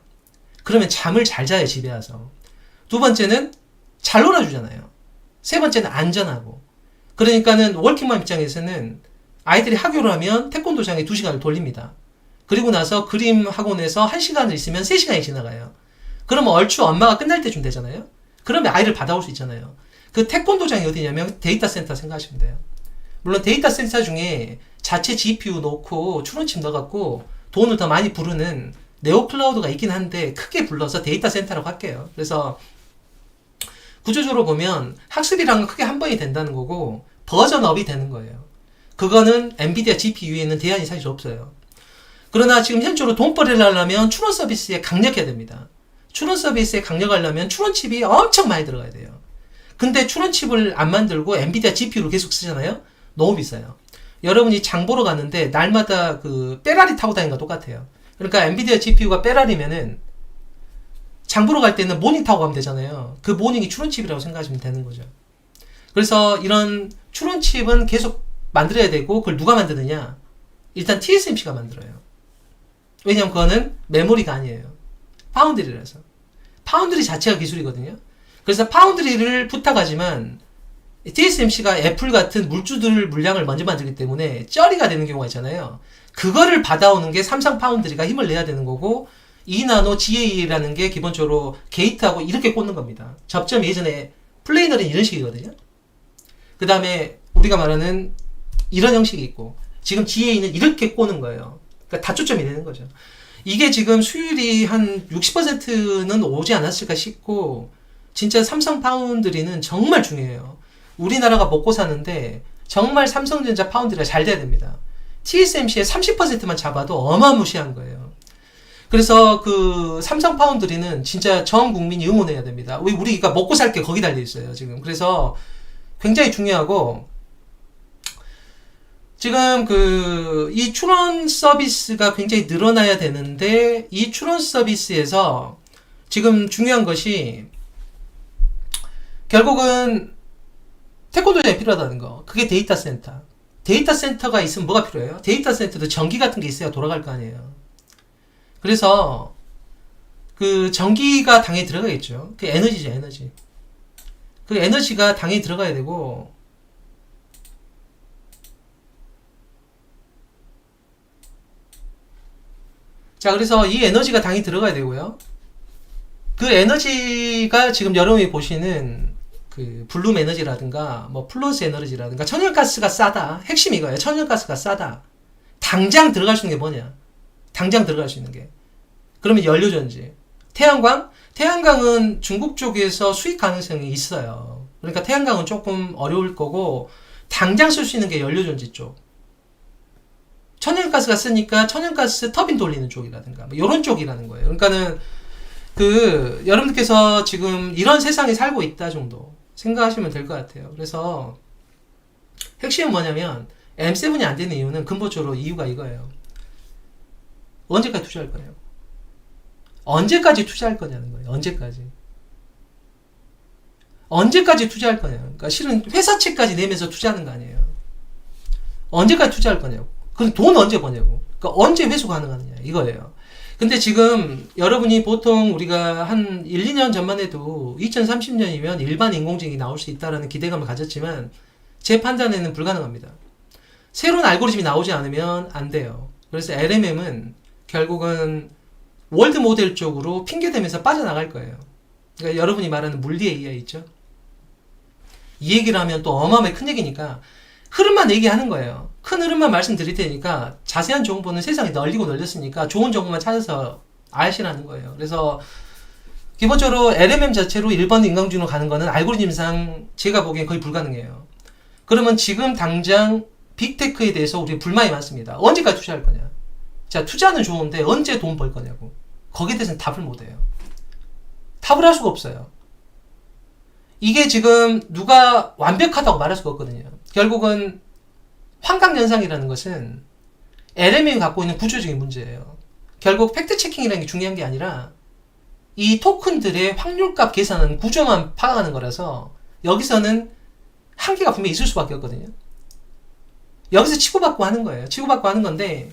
그러면 잠을 잘 자요, 집에 와서. 두 번째는 잘 놀아주잖아요. 세 번째는 안전하고. 그러니까는 워킹맘 입장에서는 아이들이 학교를 하면 태권도장에 2시간을 돌립니다. 그리고 나서 그림 학원에서 1시간을 있으면 3시간이 지나가요. 그러면 얼추 엄마가 끝날 때쯤 되잖아요. 그러면 아이를 받아올 수 있잖아요. 그 태권도장이 어디냐면 데이터 센터 생각하시면 돼요. 물론 데이터 센터 중에 자체 GPU 넣고 추론칩 넣어갖고 돈을 더 많이 부르는 네오클라우드가 있긴 한데 크게 불러서 데이터 센터라고 할게요. 그래서 구조적으로 보면 학습이란 건 크게 한 번이 된다는 거고 버전업이 되는 거예요. 그거는 엔비디아 GPU에는 대안이 사실 없어요. 그러나 지금 현재로 돈벌이를 하려면 추론 서비스에 강력해야 됩니다. 추론 서비스에 강력하려면 추론칩이 엄청 많이 들어가야 돼요. 근데 추론칩을 안 만들고 엔비디아 GPU를 계속 쓰잖아요? 너무 비싸요. 여러분이 장 보러 갔는데 날마다 그 페라리 타고 다니는 거 똑같아요. 그러니까 엔비디아 GPU가 페라리면은 장 보러 갈 때는 모닝 타고 가면 되잖아요. 그 모닝이 추론칩이라고 생각하시면 되는 거죠. 그래서 이런 추론칩은 계속 만들어야 되고 그걸 누가 만드느냐? 일단 TSMC가 만들어요. 왜냐면 그거는 메모리가 아니에요. 파운드리라서. 파운드리 자체가 기술이거든요. 그래서 파운드리를 부탁하지만 TSMC가 애플 같은 물주들 물량을 먼저 만들기 때문에 쩌리가 되는 경우가 있잖아요. 그거를 받아오는 게 삼성 파운드리가 힘을 내야 되는 거고 2나노 GA라는 게 기본적으로 게이트하고 이렇게 꽂는 겁니다. 접점 예전에 플레이너는 이런 식이거든요. 그 다음에 우리가 말하는 이런 형식이 있고 지금 GA는 이렇게 꽂는 거예요. 그러니까 다초점이 되는 거죠. 이게 지금 수율이 한 60%는 오지 않았을까 싶고 진짜 삼성 파운드리는 정말 중요해요. 우리나라가 먹고 사는데 정말 삼성전자 파운드리가 잘 돼야 됩니다. TSMC의 30%만 잡아도 어마무시한 거예요. 그래서 그 삼성 파운드리는 진짜 전 국민이 응원해야 됩니다. 우리가 먹고 살 게 거기 달려 있어요, 지금. 그래서 굉장히 중요하고 지금 이 추론 서비스가 굉장히 늘어나야 되는데 이 추론 서비스에서 지금 중요한 것이 결국은 태권도장이 필요하다는 거. 그게 데이터 센터. 데이터 센터가 있으면 뭐가 필요해요? 데이터 센터도 전기 같은 게 있어야 돌아갈 거 아니에요. 그래서 그 전기가 당연히 들어가겠죠. 그 에너지죠, 에너지. 그 에너지가 당연히 들어가야 되고 자, 그래서 이 에너지가 당연히 들어가야 되고요. 그 에너지가 지금 여러분이 보시는 그 블룸 에너지라든가 뭐 플러스 에너지라든가 천연가스가 싸다. 핵심이 이거예요. 천연가스가 싸다. 당장 들어갈 수 있는 게 뭐냐? 당장 들어갈 수 있는 게. 그러면 연료전지. 태양광은 중국 쪽에서 수익 가능성이 있어요. 그러니까 태양광은 조금 어려울 거고 당장 쓸 수 있는 게 연료전지 쪽. 천연가스가 쓰니까 천연가스 터빈 돌리는 쪽이라든가 뭐 이런 쪽이라는 거예요. 그러니까는 여러분들께서 지금 이런 세상에 살고 있다 정도 생각하시면 될 것 같아요. 그래서 핵심은 뭐냐면 M7이 안 되는 이유는 근본적으로 이유가 이거예요. 언제까지 투자할 거예요? 언제까지 투자할 거냐는 거예요. 언제까지 투자할 거냐. 그러니까 실은 회사채까지 내면서 투자하는 거 아니에요. 언제까지 투자할 거냐고. 그럼 돈 언제 버냐고. 그러니까 언제 회수 가능하느냐. 이거예요. 근데 지금 여러분이 보통 우리가 한 1, 2년 전만 해도 2030년이면 일반 인공지능이 나올 수 있다라는 기대감을 가졌지만 제 판단에는 불가능합니다. 새로운 알고리즘이 나오지 않으면 안 돼요. 그래서 LMM은 결국은 월드 모델 쪽으로 핑계대면서 빠져나갈 거예요. 그러니까 여러분이 말하는 물리 AI 있죠? 이 얘기를 하면 또 어마어마하게 큰 얘기니까 흐름만 얘기하는 거예요. 큰 흐름만 말씀드릴 테니까 자세한 정보는 세상에 널리고 널렸으니까 좋은 정보만 찾아서 아시라는 거예요. 그래서 기본적으로 LMM 자체로 일반 인공지능으로 가는 거는 알고리즘상 제가 보기엔 거의 불가능해요. 그러면 지금 당장 빅테크에 대해서 우리 불만이 많습니다. 언제까지 투자할 거냐? 자, 투자는 좋은데 언제 돈 벌 거냐고. 거기에 대해서는 답을 못 해요. 답을 할 수가 없어요. 이게 지금 누가 완벽하다고 말할 수가 없거든요. 결국은 환각연상이라는 것은 LMM이 갖고 있는 구조적인 문제예요. 결국 팩트체킹이라는 게 중요한 게 아니라 이 토큰들의 확률값 계산하는 구조만 파악하는 거라서 여기서는 한계가 분명히 있을 수밖에 없거든요. 여기서 치고받고 하는 거예요. 치고받고 하는 건데,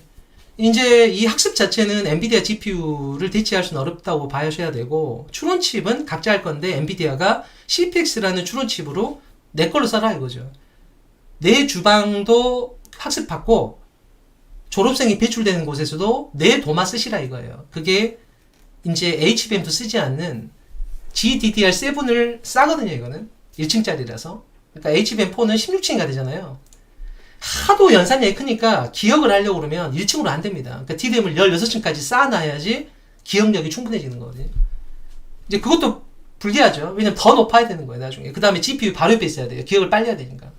이제 이 학습 자체는 엔비디아 GPU를 대체할 수는 어렵다고 봐야셔야 되고, 추론칩은 각자 할 건데, 엔비디아가 CPX라는 추론칩으로 내 걸로 써라 이거죠. 내 주방도 학습받고, 졸업생이 배출되는 곳에서도 내 도마 쓰시라 이거예요. 그게 이제 HBM도 쓰지 않는 GDDR7을 싸거든요, 이거는. 1층짜리라서. 그러니까 HBM4는 16층이가 되잖아요. 하도 연산량이 크니까 기억을 하려고 그러면 1층으로 안 됩니다. 그러니까 DRAM을 16층까지 쌓아놔야지 기억력이 충분해지는 거거든요. 이제 그것도 불리하죠. 왜냐면 더 높아야 되는 거예요, 나중에. 그 다음에 GPU 바로 옆에 있어야 돼요. 기억을 빨리 해야 되니까.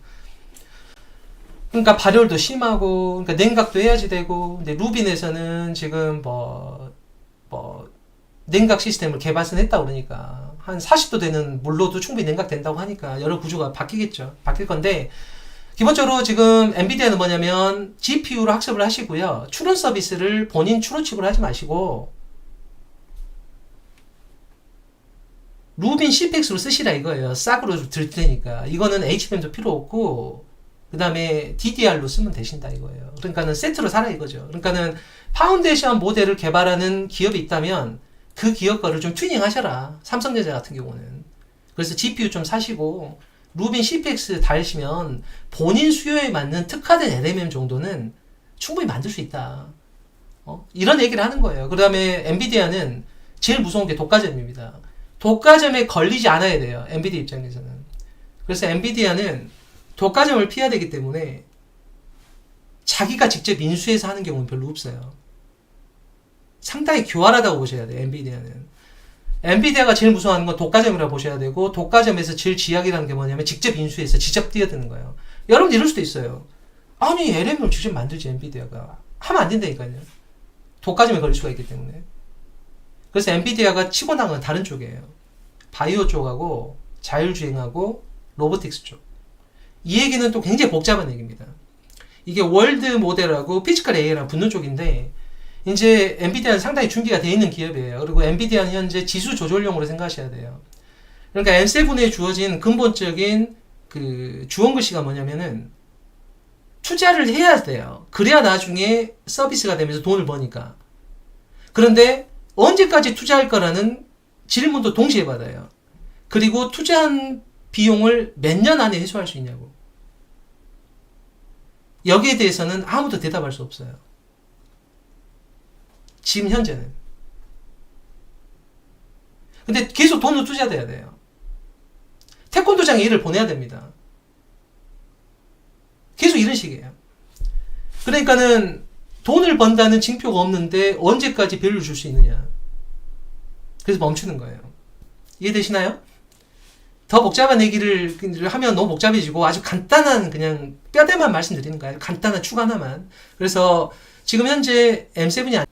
그러니까 발열도 심하고, 그러니까 냉각도 해야지 되고, 근데 루빈에서는 지금 냉각 시스템을 개발은 했다고 그러니까, 한 40도 되는 물로도 충분히 냉각된다고 하니까, 여러 구조가 바뀌겠죠. 바뀔 건데, 기본적으로 지금 엔비디아는 뭐냐면, GPU로 학습을 하시고요. 추론 서비스를 본인 추론칩으로 하지 마시고, 루빈 CPX로 쓰시라 이거예요. 싹으로 들 테니까. 이거는 HBM도 필요 없고, 그 다음에 DDR로 쓰면 되신다 이거예요. 그러니까는 세트로 사라 이거죠. 그러니까는 파운데이션 모델을 개발하는 기업이 있다면 그 기업 거를 좀 튜닝 하셔라. 삼성전자 같은 경우는. 그래서 GPU 좀 사시고 루빈 CPX 달시면 본인 수요에 맞는 특화된 LMM 정도는 충분히 만들 수 있다. 이런 얘기를 하는 거예요. 그 다음에 엔비디아는 제일 무서운 게 독과점입니다. 독과점에 걸리지 않아야 돼요. 엔비디아 입장에서는. 그래서 엔비디아는 독과점을 피해야 되기 때문에 자기가 직접 인수해서 하는 경우는 별로 없어요. 상당히 교활하다고 보셔야 돼요. 엔비디아는. 엔비디아가 제일 무서워하는 건 독과점이라고 보셔야 되고, 독과점에서 제일 지약이라는 게 뭐냐면 직접 인수해서 직접 뛰어드는 거예요. 여러분 이럴 수도 있어요. 아니 LM을 직접 만들지 엔비디아가. 하면 안 된다니까요. 독과점에 걸릴 수가 있기 때문에. 그래서 엔비디아가 치고 나간 건 다른 쪽이에요. 바이오 쪽하고 자율주행하고 로보틱스 쪽. 이 얘기는 또 굉장히 복잡한 얘기입니다. 이게 월드 모델하고 피지컬 AI랑 붙는 쪽인데, 이제 엔비디아는 상당히 준비가 되어 있는 기업이에요. 그리고 엔비디아는 현재 지수 조절용으로 생각하셔야 돼요. 그러니까 M7에 주어진 근본적인 그 주원 글씨가 뭐냐면은 투자를 해야 돼요. 그래야 나중에 서비스가 되면서 돈을 버니까. 그런데 언제까지 투자할 거라는 질문도 동시에 받아요. 그리고 투자한 비용을 몇 년 안에 회수할 수 있냐고. 여기에 대해서는 아무도 대답할 수 없어요. 지금 현재는. 근데 계속 돈을 투자돼야 돼요. 태권도장에 일을 보내야 됩니다. 계속 이런 식이에요. 그러니까는 돈을 번다는 징표가 없는데 언제까지 밸류 줄 수 있느냐. 그래서 멈추는 거예요. 이해되시나요? 더 복잡한 얘기를 하면 너무 복잡해지고 아주 간단한 그냥 뼈대만 말씀드리는 거예요. 간단한 축 하나만. 그래서 지금 현재 M7이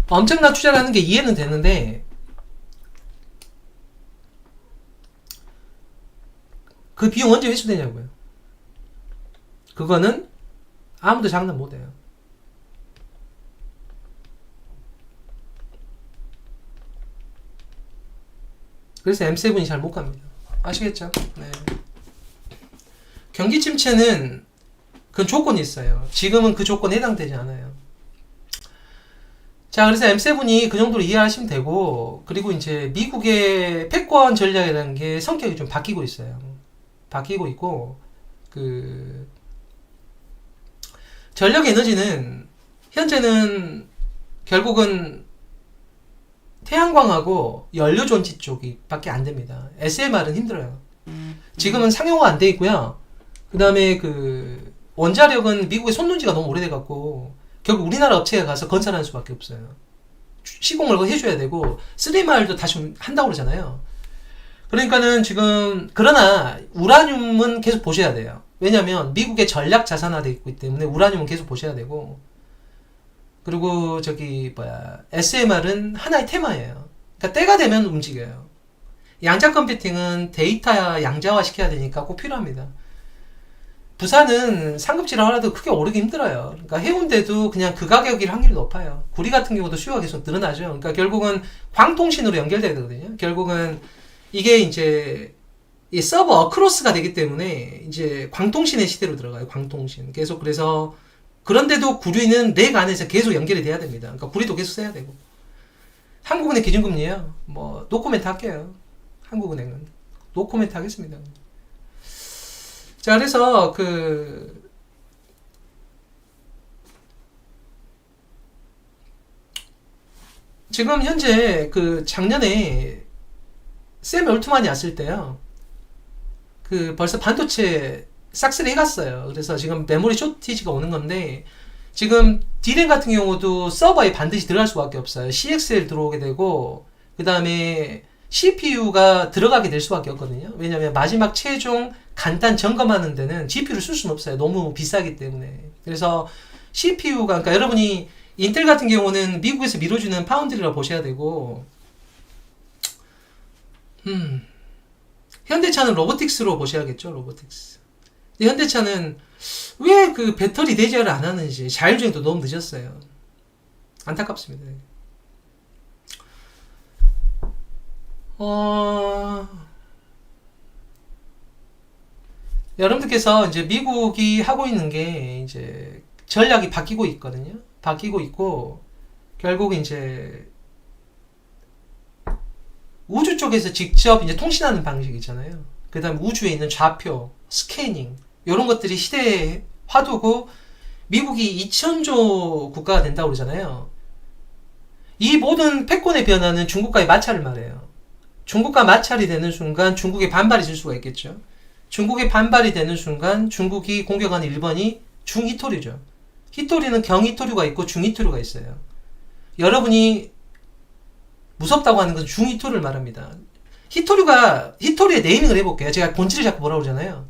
엄청난 투자를 하는 게 이해는 되는데 그 비용 언제 회수되냐고요. 그거는 아무도 장담 못해요. 그래서 M7이 잘 못 갑니다. 아시겠죠? 네. 경기 침체는 그 조건이 있어요. 지금은 그 조건에 해당되지 않아요. 자, 그래서 M7이 그 정도로 이해하시면 되고, 그리고 이제 미국의 패권 전략이라는 게 성격이 좀 바뀌고 있어요. 바뀌고 있고, 전력 에너지는 현재는 결국은 태양광하고 연료전지 쪽이 밖에 안 됩니다. SMR은 힘들어요. 지금은 상용화 안 돼 있고요. 그 다음에 원자력은 미국의 손논지가 너무 오래돼갖고 결국 우리나라 업체에 가서 건설하는 수밖에 없어요. 시공을 해줘야 되고 3R도 다시 한다고 그러잖아요. 그러니까는 지금 그러나 우라늄은 계속 보셔야 돼요. 왜냐면 미국의 전략 자산화돼 있기 때문에 우라늄은 계속 보셔야 되고, 그리고 SMR은 하나의 테마예요. 그러니까 때가 되면 움직여요. 양자 컴퓨팅은 데이터 양자화 시켜야 되니까 꼭 필요합니다. 부산은 상급지를 하나도 크게 오르기 힘들어요. 그러니까 해운대도 그냥 그 가격일 확률이 높아요. 구리 같은 경우도 수요가 계속 늘어나죠. 그러니까 결국은 광통신으로 연결돼야 되거든요. 결국은 이게 이제 이 서버 어크로스가 되기 때문에 이제 광통신의 시대로 들어가요. 광통신. 계속 그래서 그런데도 구리는 렉 안에서 계속 연결이 돼야 됩니다. 그러니까 구리도 계속 써야 되고. 한국은행 기준금리요. 뭐 노코멘트 할게요. 한국은행은 노코멘트 하겠습니다. 자, 그래서 지금 현재 작년에 샘 올트만이 왔을 때요. 벌써 반도체 싹쓸이 해갔어요. 그래서 지금 메모리 쇼티지가 오는 건데, 지금 D램 같은 경우도 서버에 반드시 들어갈 수밖에 없어요. CXL 들어오게 되고, 그 다음에 CPU가 들어가게 될 수밖에 없거든요. 왜냐면 마지막 최종 간단 점검하는 데는 GPU를 쓸 수는 없어요. 너무 비싸기 때문에. 그래서 CPU가, 그러니까 여러분이 인텔 같은 경우는 미국에서 밀어주는 파운드리라고 보셔야 되고, 현대차는 로보틱스로 보셔야겠죠. 로보틱스. 근데 현대차는 왜 배터리 대절을 안 하는지, 자율주행도 너무 늦었어요. 안타깝습니다. 여러분들께서 이제 미국이 하고 있는 게 이제 전략이 바뀌고 있거든요. 바뀌고 있고, 결국 이제 우주 쪽에서 직접 이제 통신하는 방식 있잖아요. 그 다음 우주에 있는 좌표, 스캐닝, 이런 것들이 시대의 화두고, 미국이 2000조 국가가 된다고 그러잖아요. 이 모든 패권의 변화는 중국과의 마찰을 말해요. 중국과 마찰이 되는 순간 중국의 반발이 있을 수가 있겠죠. 중국의 반발이 되는 순간 중국이 공격하는 1번이 중히토류죠. 히토류는 경히토류가 있고 중히토류가 있어요. 여러분이 무섭다고 하는 건 중히토류를 말합니다. 히토류의 네이밍을 해볼게요. 제가 본질을 자꾸 뭐라고 그러잖아요.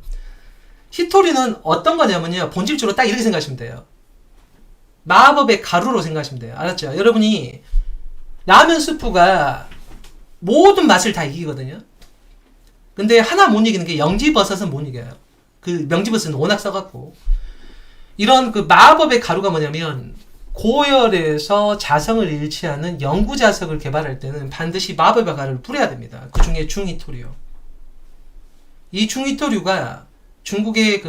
히토류는 어떤 거냐면요. 본질적으로 딱 이렇게 생각하시면 돼요. 마법의 가루로 생각하시면 돼요. 알았죠? 여러분이 라면 스프가 모든 맛을 다 이기거든요. 근데 하나 못 이기는 게 영지버섯은 못 이겨요. 명지버섯은 워낙 써갖고. 이런 마법의 가루가 뭐냐면, 고열에서 자성을 일치하는 영구자석을 개발할 때는 반드시 마법의 가루를 뿌려야 됩니다. 그 중에 중히토류. 이 중히토류가 중국의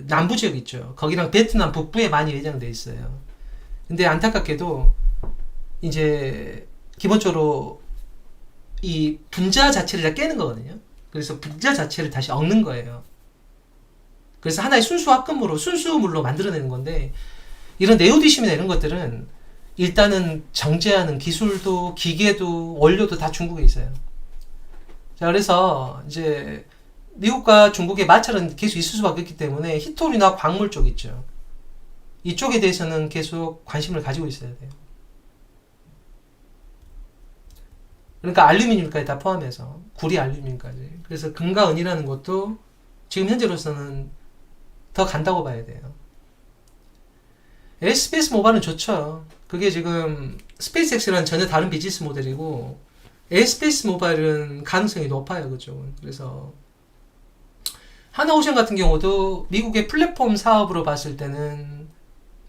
남부 지역 있죠. 거기랑 베트남 북부에 많이 외장되어 있어요. 근데 안타깝게도 이제 기본적으로 이 분자 자체를 다 깨는 거거든요. 그래서 분자 자체를 다시 엉는 거예요. 그래서 하나의 순수 합금으로, 순수물로 만들어내는 건데, 이런 네오디심이나 이런 것들은 일단은 정제하는 기술도 기계도 원료도 다 중국에 있어요. 자, 그래서 이제 미국과 중국의 마찰은 계속 있을 수밖에 없기 때문에 히토류나 광물 쪽 있죠. 이쪽에 대해서는 계속 관심을 가지고 있어야 돼요. 그러니까 알루미늄까지 다 포함해서, 구리 알루미늄까지. 그래서 금과 은이라는 것도 지금 현재로서는 더 간다고 봐야 돼요. 스페이스 모바일은 좋죠. 그게 지금 스페이스X랑 전혀 다른 비즈니스 모델이고, 스페이스 모바일은 가능성이 높아요. 그쪽은. 그래서 하나오션 같은 경우도 미국의 플랫폼 사업으로 봤을 때는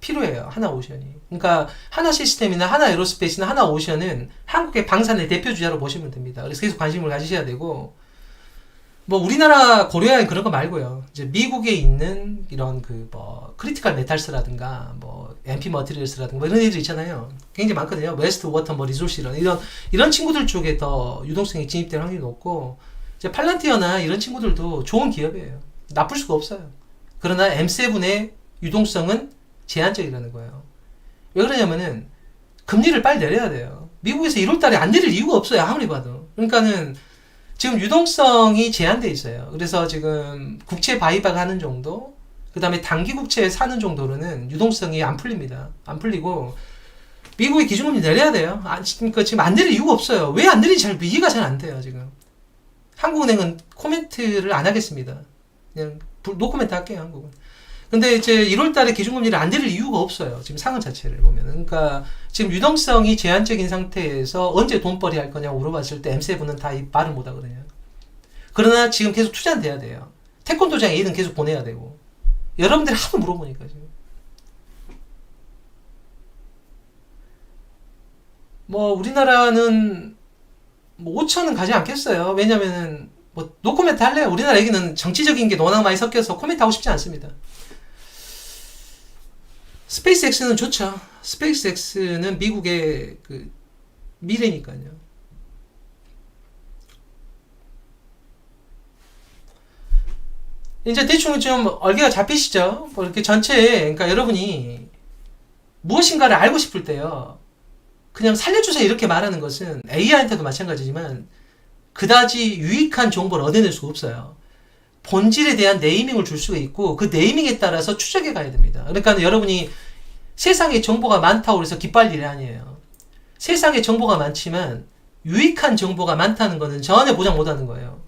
필요해요. 하나오션이. 그러니까 하나 시스템이나 하나 에로스페이스나 하나오션은 한국의 방산의 대표 주자로 보시면 됩니다. 그래서 계속 관심을 가지셔야 되고, 뭐 우리나라 고려하는 그런 거 말고요. 이제 미국에 있는 이런 크리티컬 메탈스라든가 MP 머티리얼스라든가 이런 애들 있잖아요. 굉장히 많거든요. 웨스트 워터 리소스 이런 친구들 쪽에 더 유동성이 진입될 확률이 높고, 이제 팔란티어나 이런 친구들도 좋은 기업이에요. 나쁠 수가 없어요. 그러나 M7의 유동성은 제한적이라는 거예요. 왜 그러냐면은 금리를 빨리 내려야 돼요. 미국에서 1월달에 안 내릴 이유가 없어요. 아무리 봐도. 그러니까는 지금 유동성이 제한되어 있어요. 그래서 지금 국채 바이박 하는 정도, 그 다음에 단기 국채 사는 정도로는 유동성이 안 풀립니다. 안 풀리고, 미국의 기준금리 내려야 돼요. 그러니까 지금 안 내릴 이유가 없어요. 왜 안 내리는지 이해가 잘 안 돼요, 지금. 한국은행은 코멘트를 안 하겠습니다. 그냥 노코멘트 할게요, 한국은. 근데 이제 1월달에 기준금리를 안 내릴 이유가 없어요. 지금 상황 자체를 보면. 그러니까 지금 유동성이 제한적인 상태에서 언제 돈벌이 할 거냐고 물어봤을 때 M7은 다 말을 못 하거든요. 그러나 지금 계속 투자는 돼야 돼요. 태권도장 A는 계속 보내야 되고. 여러분들이 하도 물어보니까 지금. 우리나라는 5천은 가지 않겠어요. 왜냐면은 뭐 노코멘트 할래요. 우리나라 얘기는 정치적인 게 워낙 많이 섞여서 코멘트 하고 싶지 않습니다. 스페이스X는 좋죠. 스페이스X는 미국의 그 미래니까요. 이제 대충 좀 얼개가 잡히시죠? 뭐 이렇게 전체에, 그러니까 여러분이 무엇인가를 알고 싶을 때요. 그냥 살려주세요 이렇게 말하는 것은 AI한테도 마찬가지지만 그다지 유익한 정보를 얻어낼 수가 없어요. 본질에 대한 네이밍을 줄 수가 있고 그 네이밍에 따라서 추적해 가야 됩니다. 그러니까 여러분이 세상에 정보가 많다고 해서 기뻐할 일이 아니에요. 세상에 정보가 많지만 유익한 정보가 많다는 것은 전혀 보장 못하는 거예요.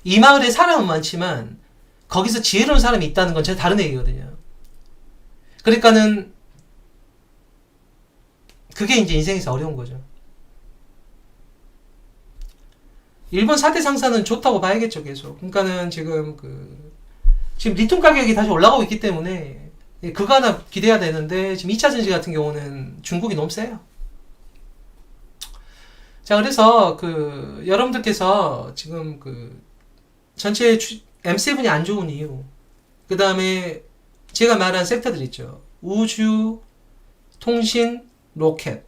이 마을에 사람은 많지만 거기서 지혜로운 사람이 있다는 건 전혀 다른 얘기거든요. 그러니까는 그게 이제 인생에서 어려운 거죠. 일본 4대 상사는 좋다고 봐야겠죠, 계속. 그러니까는 지금 지금 리튬 가격이 다시 올라가고 있기 때문에 그거 하나 기대해야 되는데 지금 2차 전지 같은 경우는 중국이 너무 세요. 자, 그래서 여러분들께서 지금 전체 M7이 안 좋은 이유, 그 다음에 제가 말한 섹터들 있죠. 우주, 통신, 로켓.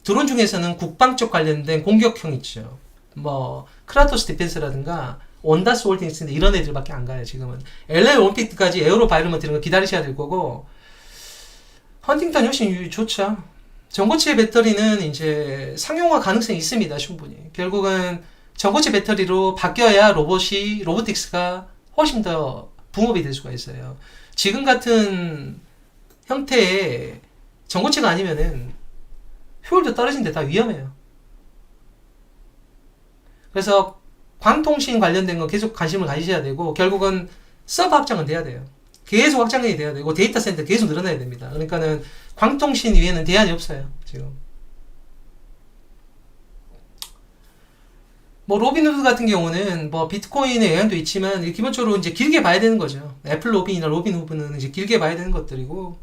드론 중에서는 국방 쪽 관련된 공격형 있죠. 뭐 크라토스 디펜스라든가 온다스 홀딩스 이런 애들밖에 안 가요. 지금은 LA 올림픽까지 에어로 바이러먼트 이런 거 기다리셔야 될 거고, 헌팅턴 훨씬 좋죠. 전고체 배터리는 이제 상용화 가능성이 있습니다. 충분히. 결국은 전고체 배터리로 바뀌어야 로보틱스가 훨씬 더 붕업이 될 수가 있어요. 지금 같은 형태의 전고체가 아니면은 효율도 떨어진데 다 위험해요. 그래서 광통신 관련된 거 계속 관심을 가지셔야 되고, 결국은 서버 확장은 돼야 돼요. 계속 확장이 돼야 되고, 데이터 센터 계속 늘어나야 됩니다. 그러니까는 광통신 위에는 대안이 없어요, 지금. 뭐 로빈후드 같은 경우는 뭐 비트코인의 영향도 있지만 기본적으로 이제 길게 봐야 되는 거죠. 애플 로빈이나 로빈후드는 이제 길게 봐야 되는 것들이고,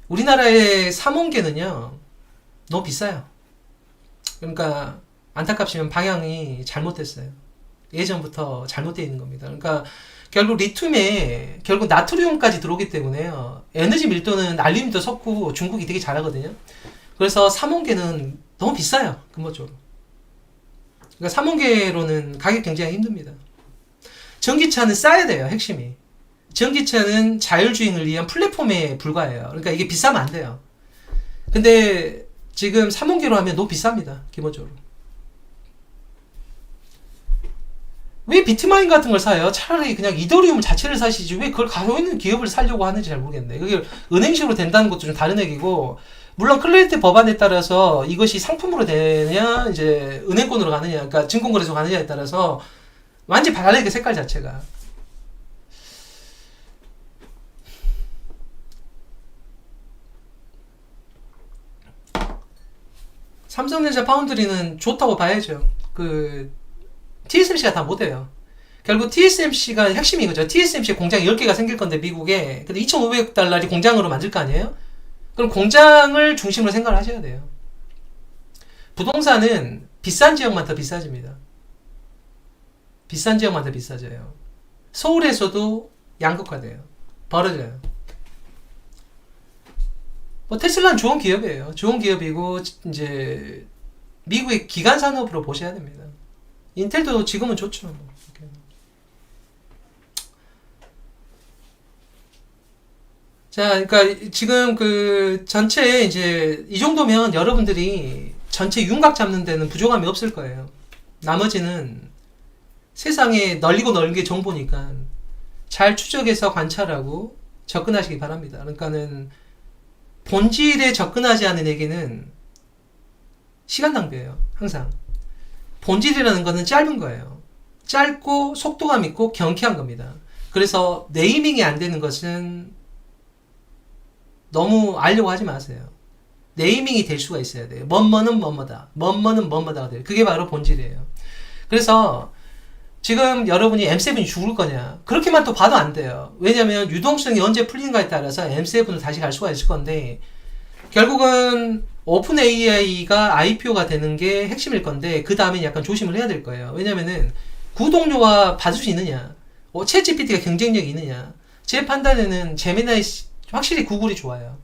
우리나라의 3원계는요 너무 비싸요. 그러니까 안타깝지만 방향이 잘못됐어요. 예전부터 잘못되어 있는 겁니다. 그러니까 결국 리튬에 결국 나트륨까지 들어오기 때문에요. 에너지 밀도는 알루미늄도 섞고 중국이 되게 잘하거든요. 그래서 3원계는 너무 비싸요. 근본적으로. 그러니까 3원계로는 가격 경쟁이 힘듭니다. 전기차는 싸야 돼요. 핵심이. 전기차는 자율주행을 위한 플랫폼에 불과해요. 그러니까 이게 비싸면 안 돼요. 근데 지금 3원계로 하면 너무 비쌉니다. 기본적으로. 왜 비트마인 같은 걸 사요? 차라리 그냥 이더리움 자체를 사시지 왜 그걸 가지고 있는 기업을 사려고 하는지 잘 모르겠네. 그게 은행식으로 된다는 것도 좀 다른 얘기고, 물론 클래리티 법안에 따라서 이것이 상품으로 되냐 이제 은행권으로 가느냐, 그러니까 증권거래소 가느냐에 따라서 완전히 다르게 색깔 자체가. 삼성전자 파운드리는 좋다고 봐야죠. TSMC가 다 못해요. 결국 TSMC가 핵심이 이거죠. TSMC 공장 10개가 생길 건데 미국에. 근데 2,500억 달러리 공장으로 만들 거 아니에요? 그럼 공장을 중심으로 생각을 하셔야 돼요. 부동산은 비싼 지역만 더 비싸집니다. 비싼 지역만 더 비싸져요. 서울에서도 양극화돼요. 벌어져요. 뭐 테슬라는 좋은 기업이에요. 좋은 기업이고 이제 미국의 기간 산업으로 보셔야 됩니다. 인텔도 지금은 좋죠. 자, 그러니까 지금 전체 이제 이 정도면 여러분들이 전체 윤곽 잡는 데는 부족함이 없을 거예요. 나머지는 세상에 널리고 넓게 정보니까 잘 추적해서 관찰하고 접근하시기 바랍니다. 그러니까는 본질에 접근하지 않은 에게는 시간 낭비예요. 항상. 본질이라는 거는 짧은 거예요. 짧고 속도감 있고 경쾌한 겁니다. 그래서 네이밍이 안 되는 것은 너무 알려고 하지 마세요. 네이밍이 될 수가 있어야 돼요. 뭐뭐는 뭐뭐다. 뭐뭐는 뭐뭐다가 돼요. 그게 바로 본질이에요. 그래서 지금 여러분이 M7이 죽을 거냐? 그렇게만 또 봐도 안 돼요. 왜냐면 유동성이 언제 풀리는가에 따라서 M7을 다시 갈 수가 있을 건데, 결국은 오픈 AI가 IPO가 되는 게 핵심일 건데 그 다음에 약간 조심을 해야 될 거예요. 왜냐면은 구독료와 받을 수 있느냐, 챗 GPT가 경쟁력이 있느냐. 제 판단에는 제미나이 확실히 구글이 좋아요.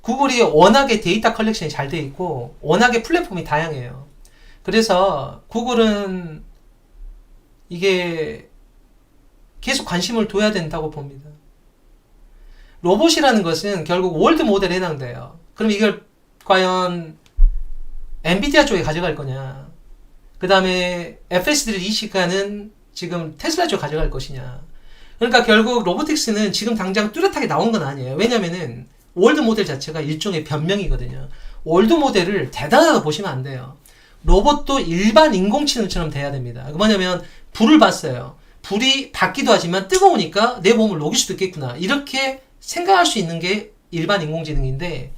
구글이 워낙에 데이터 컬렉션이 잘 돼 있고 워낙에 플랫폼이 다양해요. 그래서 구글은 이게 계속 관심을 둬야 된다고 봅니다. 로봇이라는 것은 결국 월드 모델에 해당돼요. 그럼 이걸 과연 엔비디아 쪽에 가져갈 거냐, 그 다음에 FSD를 이식하는 지금 테슬라 쪽에 가져갈 것이냐. 그러니까 결국 로보틱스는 지금 당장 뚜렷하게 나온 건 아니에요. 왜냐면은 월드 모델 자체가 일종의 변명이거든요. 월드 모델을 대단하다고 보시면 안 돼요. 로봇도 일반 인공지능처럼 돼야 됩니다. 그 뭐냐면 불을 봤어요. 불이 밝기도 하지만 뜨거우니까 내 몸을 녹일 수도 있겠구나. 이렇게 생각할 수 있는 게 일반 인공지능인데,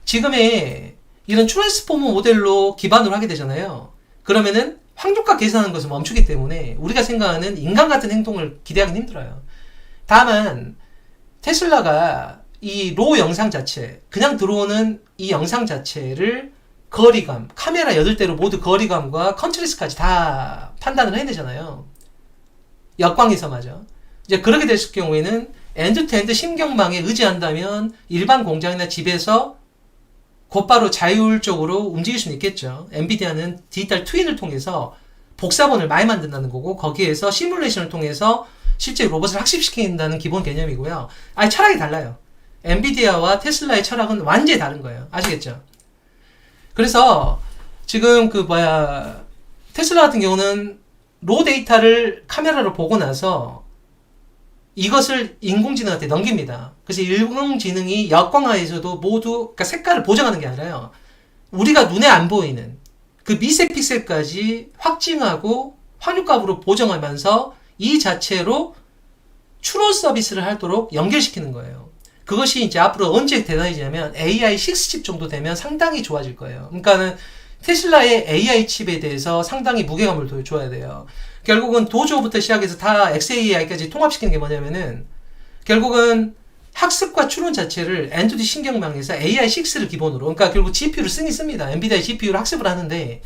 지금의 이런 트랜스포머 모델로 기반으로 하게 되잖아요. 그러면은 확률값 계산하는 것을 멈추기 때문에 우리가 생각하는 인간 같은 행동을 기대하기는 힘들어요. 다만 테슬라가 이 로 영상 자체, 그냥 들어오는 이 영상 자체를 거리감, 카메라 8대로 모두 거리감과 컨트리스까지 다 판단을 해야 되잖아요. 역광에서마저. 이제 그렇게 됐을 경우에는 엔드-투-엔드 심경망에 의지한다면 일반 공장이나 집에서 곧바로 자율적으로 움직일 수는 있겠죠. 엔비디아는 디지털 트윈을 통해서 복사본을 많이 만든다는 거고, 거기에서 시뮬레이션을 통해서 실제 로봇을 학습시킨다는 기본 개념이고요. 아니, 철학이 달라요. 엔비디아와 테슬라의 철학은 완전히 다른 거예요. 아시겠죠? 그래서 지금 테슬라 같은 경우는 로 데이터를 카메라로 보고 나서 이것을 인공지능한테 넘깁니다. 그래서 인공지능이 역광하에서도 모두, 그러니까 색깔을 보정하는 게 아니라요, 우리가 눈에 안 보이는 그 미세 픽셀까지 확증하고 확률값으로 보정하면서 이 자체로 추론 서비스를 하도록 연결시키는 거예요. 그것이 이제 앞으로 언제 대단해지냐면 AI 6칩 정도 되면 상당히 좋아질 거예요. 그러니까는 테슬라의 AI 칩에 대해서 상당히 무게감을 줘야 돼요. 결국은 도조부터 시작해서 다 XAI까지 통합시키는 게 뭐냐면은, 결국은 학습과 추론 자체를 엔투디 신경망에서 AI6를 기본으로, 그러니까 결국 GPU를 쓰긴 씁니다. 엔비디아 GPU를 학습을 하는데,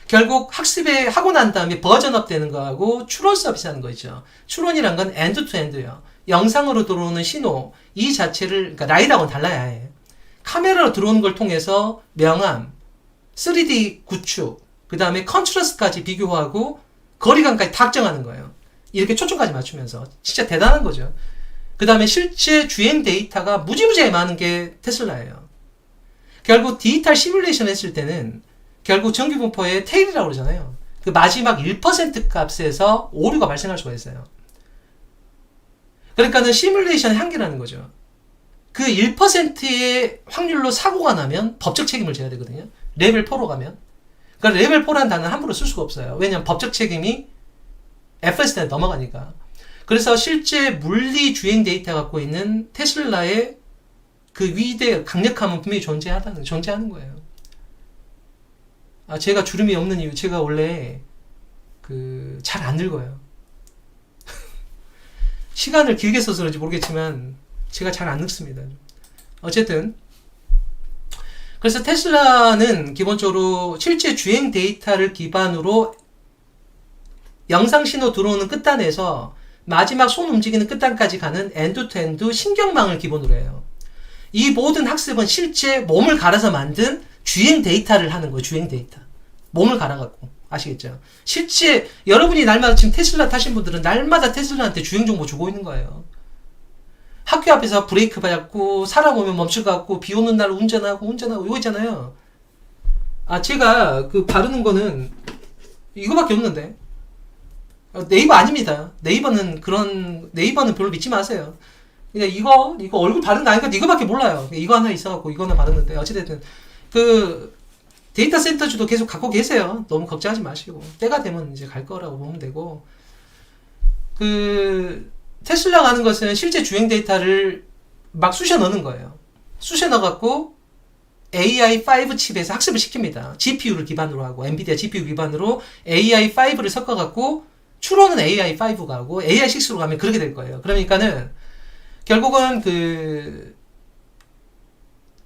결국 학습에 하고 난 다음에 버전업 되는 거하고 추론 서비스 하는 거 있죠. 추론이란 건 엔드-투-엔드예요. 영상으로 들어오는 신호, 이 자체를, 그러니까 라이다하고는 달라야 해. 카메라로 들어오는 걸 통해서 명암, 3D 구축, 그 다음에 컨트라스트까지 비교하고 거리감까지 다 확정하는 거예요. 이렇게 초점까지 맞추면서. 진짜 대단한 거죠. 그 다음에 실제 주행 데이터가 무지무지하게 많은 게 테슬라예요. 결국 디지털 시뮬레이션 했을 때는 결국 전기분포의 테일이라고 그러잖아요. 그 마지막 1% 값에서 오류가 발생할 수가 있어요. 그러니까는 시뮬레이션의 한계라는 거죠. 그 1%의 확률로 사고가 나면 법적 책임을 져야 되거든요. 레벨 4로 가면. 그러니까 레벨 4라는 단어는 함부로 쓸 수가 없어요. 왜냐면 법적 책임이 FSD에 넘어가니까. 그래서 실제 물리 주행 데이터 갖고 있는 테슬라의 그 위대 강력함은 분명히 존재하는 거예요. 제가 주름이 없는 이유, 제가 원래 잘 안 늙어요. 시간을 길게 써서 그런지 모르겠지만 제가 잘 안 늙습니다. 어쨌든 그래서 테슬라는 기본적으로 실제 주행 데이터를 기반으로 영상 신호 들어오는 끝단에서 마지막 손 움직이는 끝단까지 가는 엔드-투-엔드 신경망을 기본으로 해요. 이 모든 학습은 실제 몸을 갈아서 만든 주행 데이터를 하는 거예요. 주행 데이터. 몸을 갈아갖고. 아시겠죠? 실제 여러분이 날마다 지금 테슬라 타신 분들은 날마다 테슬라한테 주행 정보 주고 있는 거예요. 학교 앞에서 브레이크 밟고 사람 오면 멈춰갖고 비 오는 날 운전하고 이거 있잖아요. 제가 바르는 거는 이거밖에 없는데. 네이버 아닙니다. 네이버는 별로 믿지 마세요. 그냥 이거 얼굴 바르는 거 아니까 이거밖에 몰라요. 이거 하나 있어갖고 이거 하나 바르는데, 어찌됐든 데이터 센터주도 계속 갖고 계세요. 너무 걱정하지 마시고 때가 되면 이제 갈 거라고 보면 되고, 테슬라가 하는 것은 실제 주행 데이터를 막 쑤셔 넣는 거예요. 쑤셔 넣어갖고 AI5 칩에서 학습을 시킵니다. GPU를 기반으로 하고, 엔비디아 GPU 기반으로 AI5를 섞어갖고 추론은 AI5가 하고 AI6로 가면 그렇게 될 거예요. 그러니까는 결국은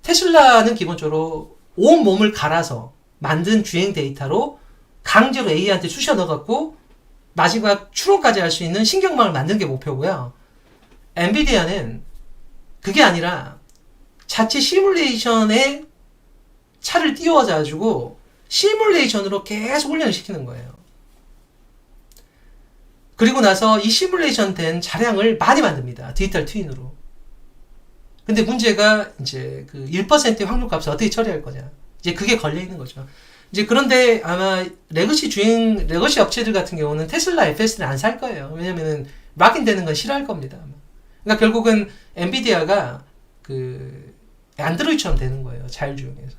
테슬라는 기본적으로 온 몸을 갈아서 만든 주행 데이터로 강제로 AI한테 쑤셔 넣어갖고 마지막 추론까지 할 수 있는 신경망을 만드는 게 목표고요. 엔비디아는 그게 아니라 자체 시뮬레이션에 차를 띄워가지고 시뮬레이션으로 계속 훈련을 시키는 거예요. 그리고 나서 이 시뮬레이션 된 차량을 많이 만듭니다. 디지털 트윈으로. 근데 문제가 이제 그 1%의 확률 값을 어떻게 처리할 거냐. 이제 그게 걸려 있는 거죠. 이제 그런데 아마 레거시 업체들 같은 경우는 테슬라 FS를 안 살 거예요. 왜냐면은 락인되는 건 싫어할 겁니다. 아마. 그러니까 결국은 엔비디아가 그 안드로이드처럼 되는 거예요. 자율주행에서.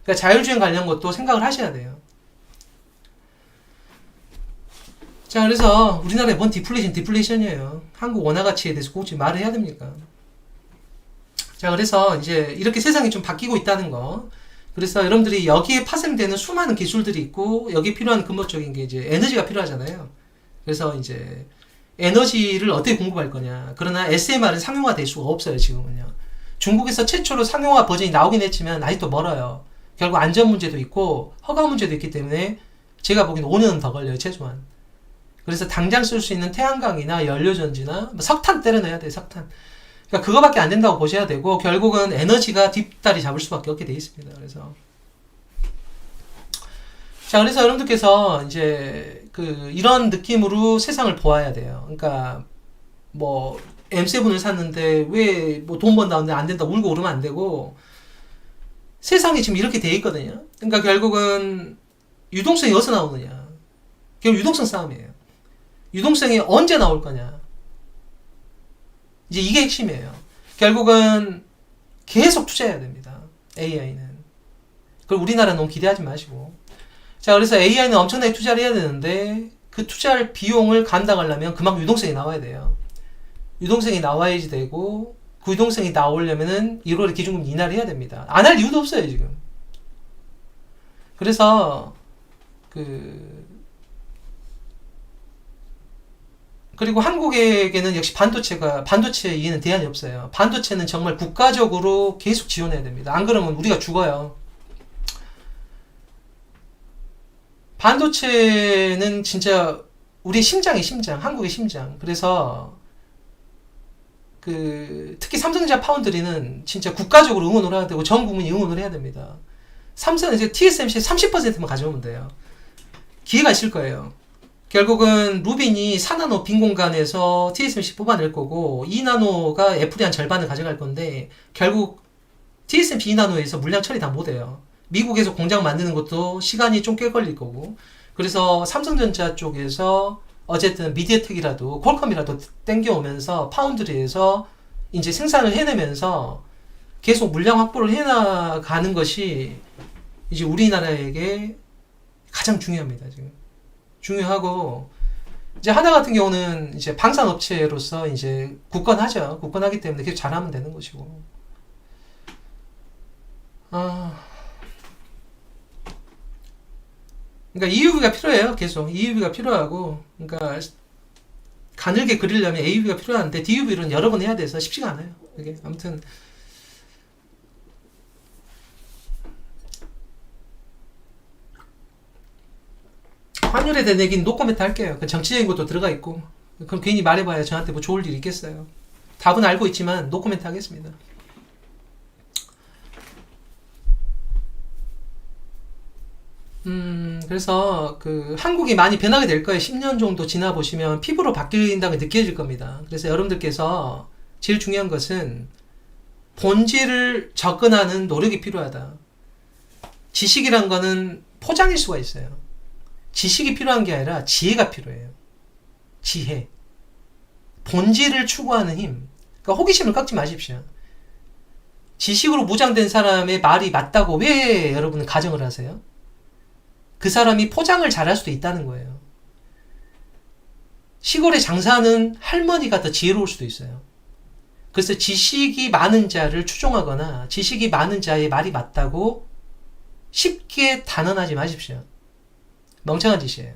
그러니까 자율주행 관련 것도 생각을 하셔야 돼요. 자, 그래서 우리나라에 뭔 디플레이션이에요. 한국 원화 가치에 대해서 꼭 말을 해야 됩니까? 자, 그래서 이제 이렇게 세상이 좀 바뀌고 있다는 거. 그래서 여러분들이 여기에 파생되는 수많은 기술들이 있고, 여기 필요한 근본적인 게 이제 에너지가 필요하잖아요. 그래서 이제 에너지를 어떻게 공급할 거냐. 그러나 SMR은 상용화 될 수가 없어요, 지금은요. 중국에서 최초로 상용화 버전이 나오긴 했지만 아직도 멀어요. 결국 안전 문제도 있고 허가 문제도 있기 때문에 제가 보기엔 5년은 더 걸려요, 최소한. 그래서 당장 쓸 수 있는 태양광이나 연료전지나 뭐 석탄 때려 넣어야 돼요, 석탄. 그러니까 그거밖에 안 된다고 보셔야 되고, 결국은 에너지가 뒷다리 잡을 수밖에 없게 돼 있습니다. 그래서 자, 그래서 여러분들께서 이제 그 이런 느낌으로 세상을 보아야 돼요. 그러니까 뭐 M7을 샀는데 왜 뭐 돈 번다는데 안 된다 울고 오르면 안 되고, 세상이 지금 이렇게 돼 있거든요. 그러니까 결국은 유동성이 어디서 나오느냐. 결국 유동성 싸움이에요. 유동성이 언제 나올 거냐. 이제 이게 핵심이에요. 결국은 계속 투자해야 됩니다. AI는. 그리고 우리나라 너무 기대하지 마시고. 자, 그래서 AI는 엄청나게 투자를 해야 되는데 그 투자할 비용을 감당하려면 그만큼 유동성이 나와야 돼요. 유동성이 나와야지 되고, 그 유동성이 나오려면은 1월에 기준금 인하를 해야 됩니다. 안 할 이유도 없어요, 지금. 그래서 그리고 한국에게는 역시 반도체 이해는 대안이 없어요. 반도체는 정말 국가적으로 계속 지원해야 됩니다. 안 그러면 우리가 죽어요. 반도체는 진짜 우리의 심장이 심장, 한국의 심장. 그래서 특히 삼성전자 파운드리는 진짜 국가적으로 응원을 해야 되고 전 국민이 응원을 해야 됩니다. 삼성은 이제 TSMC 30%만 가져오면 돼요. 기회가 있을 거예요. 결국은 루빈이 4나노 빈 공간에서 TSMC 뽑아낼 거고, 2나노가 애플이 한 절반을 가져갈 건데, 결국 TSMC 2나노에서 물량 처리 다 못해요. 미국에서 공장 만드는 것도 시간이 좀 꽤 걸릴 거고, 그래서 삼성전자 쪽에서 어쨌든 미디어텍이라도 퀄컴이라도 땡겨오면서 파운드리에서 이제 생산을 해내면서 계속 물량 확보를 해나가는 것이 이제 우리나라에게 가장 중요합니다, 지금. 중요하고, 이제 하나 같은 경우는 이제 방산업체로서 이제 굳건하죠. 굳건하기 때문에 계속 잘하면 되는 것이고. 그러니까 EUV가 필요해요. 계속 EUV가 필요하고, 그러니까 가늘게 그리려면 AUV가 필요한데 DUV는 여러 번 해야 돼서 쉽지가 않아요. 이게 아무튼 환율에 대한 얘기는 노코멘트 할게요. 정치적인 것도 들어가 있고, 그럼 괜히 말해봐야 저한테 뭐 좋을 일이 있겠어요. 답은 알고 있지만 노코멘트 하겠습니다. 그래서 한국이 많이 변하게 될 거예요. 10년 정도 지나 보시면 피부로 바뀐다는 게 느껴질 겁니다. 그래서 여러분들께서 제일 중요한 것은 본질을 접근하는 노력이 필요하다. 지식이란 거는 포장일 수가 있어요. 지식이 필요한 게 아니라 지혜가 필요해요. 지혜. 본질을 추구하는 힘. 그러니까 호기심을 꺾지 마십시오. 지식으로 무장된 사람의 말이 맞다고 왜 여러분은 가정을 하세요? 그 사람이 포장을 잘할 수도 있다는 거예요. 시골에 장사하는 할머니가 더 지혜로울 수도 있어요. 그래서 지식이 많은 자를 추종하거나 지식이 많은 자의 말이 맞다고 쉽게 단언하지 마십시오. 멍청한 짓이에요.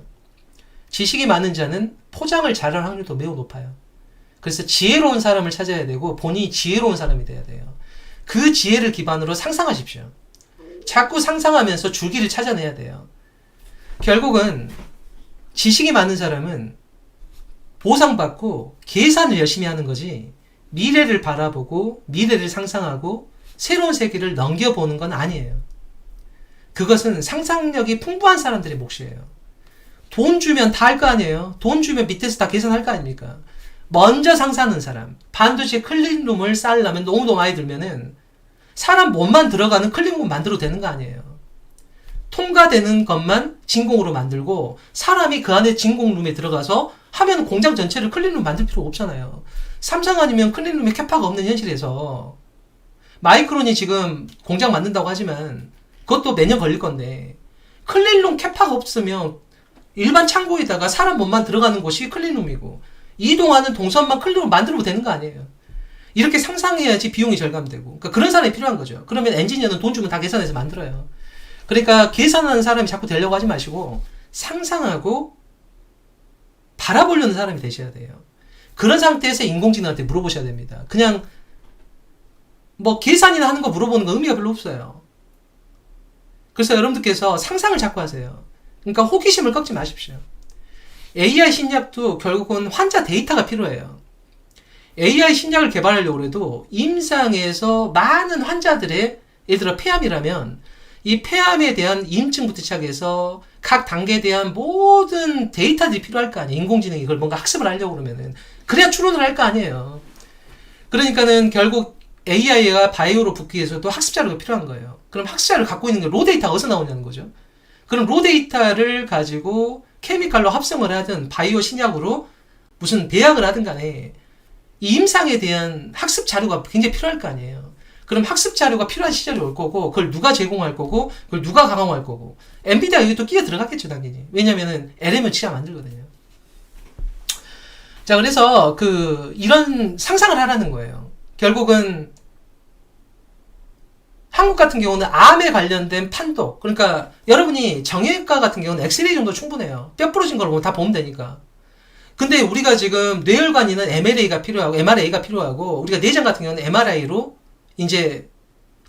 지식이 많은 자는 포장을 잘할 확률도 매우 높아요. 그래서 지혜로운 사람을 찾아야 되고 본인이 지혜로운 사람이 돼야 돼요. 그 지혜를 기반으로 상상하십시오. 자꾸 상상하면서 줄기를 찾아내야 돼요. 결국은 지식이 많은 사람은 보상받고 계산을 열심히 하는 거지 미래를 바라보고 미래를 상상하고 새로운 세계를 넘겨보는 건 아니에요. 그것은 상상력이 풍부한 사람들의 몫이에요. 돈 주면 다 할 거 아니에요. 돈 주면 밑에서 다 계산할 거 아닙니까? 먼저 상상하는 사람, 반도체 클린룸을 쌓으려면 너무 많이 들면은 사람 몸만 들어가는 클린룸 만들어도 되는 거 아니에요. 통과되는 것만 진공으로 만들고 사람이 그 안에 진공룸에 들어가서 하면 공장 전체를 클린룸 만들 필요가 없잖아요. 삼성 아니면 클린룸에 캐파가 없는 현실에서 마이크론이 지금 공장 만든다고 하지만 그것도 몇 년 걸릴 건데 클린룸 캐파가 없으면 일반 창고에다가 사람 몸만 들어가는 곳이 클린룸이고 이동하는 동선만 클린룸 만들면 되는 거 아니에요. 이렇게 상상해야지 비용이 절감되고 그러니까 그런 사람이 필요한 거죠. 그러면 엔지니어는 돈 주면 다 계산해서 만들어요. 그러니까 계산하는 사람이 자꾸 되려고 하지 마시고 상상하고 바라보려는 사람이 되셔야 돼요. 그런 상태에서 인공지능한테 물어보셔야 됩니다. 그냥 뭐 계산이나 하는 거 물어보는 거 의미가 별로 없어요. 그래서 여러분들께서 상상을 자꾸 하세요. 그러니까 호기심을 꺾지 마십시오. AI 신약도 결국은 환자 데이터가 필요해요. AI 신약을 개발하려고 해도 임상에서 많은 환자들의 예를 들어 폐암이라면 이 폐암에 대한 임증부터 시작해서 각 단계에 대한 모든 데이터들이 필요할 거 아니에요. 인공지능이 그걸 뭔가 학습을 하려고 그러면은. 그래야 추론을 할 거 아니에요. 그러니까는 결국 AI가 바이오로 붙기 위해서도 학습 자료가 필요한 거예요. 그럼 학습 자료를 갖고 있는 게 로 데이터가 어디서 나오냐는 거죠. 그럼 로 데이터를 가지고 케미칼로 합성을 하든 바이오 신약으로 무슨 배약을 하든 간에 이 임상에 대한 학습 자료가 굉장히 필요할 거 아니에요. 그럼 학습 자료가 필요한 시절이 올 거고 그걸 누가 제공할 거고 그걸 누가 강화할 거고 엔비디아 여기 또 끼어 들어갔겠죠 당연히. 왜냐면은 LM을 치아 만들거든요. 자 그래서 이런 상상을 하라는 거예요. 결국은 한국 같은 경우는 암에 관련된 판독 그러니까 여러분이 정형외과 같은 경우는 엑스레이 정도 충분해요. 뼈 부러진 걸 다 보면 되니까. 근데 우리가 지금 뇌혈관이는 MRA가 필요하고 우리가 내장 같은 경우는 MRI로 이제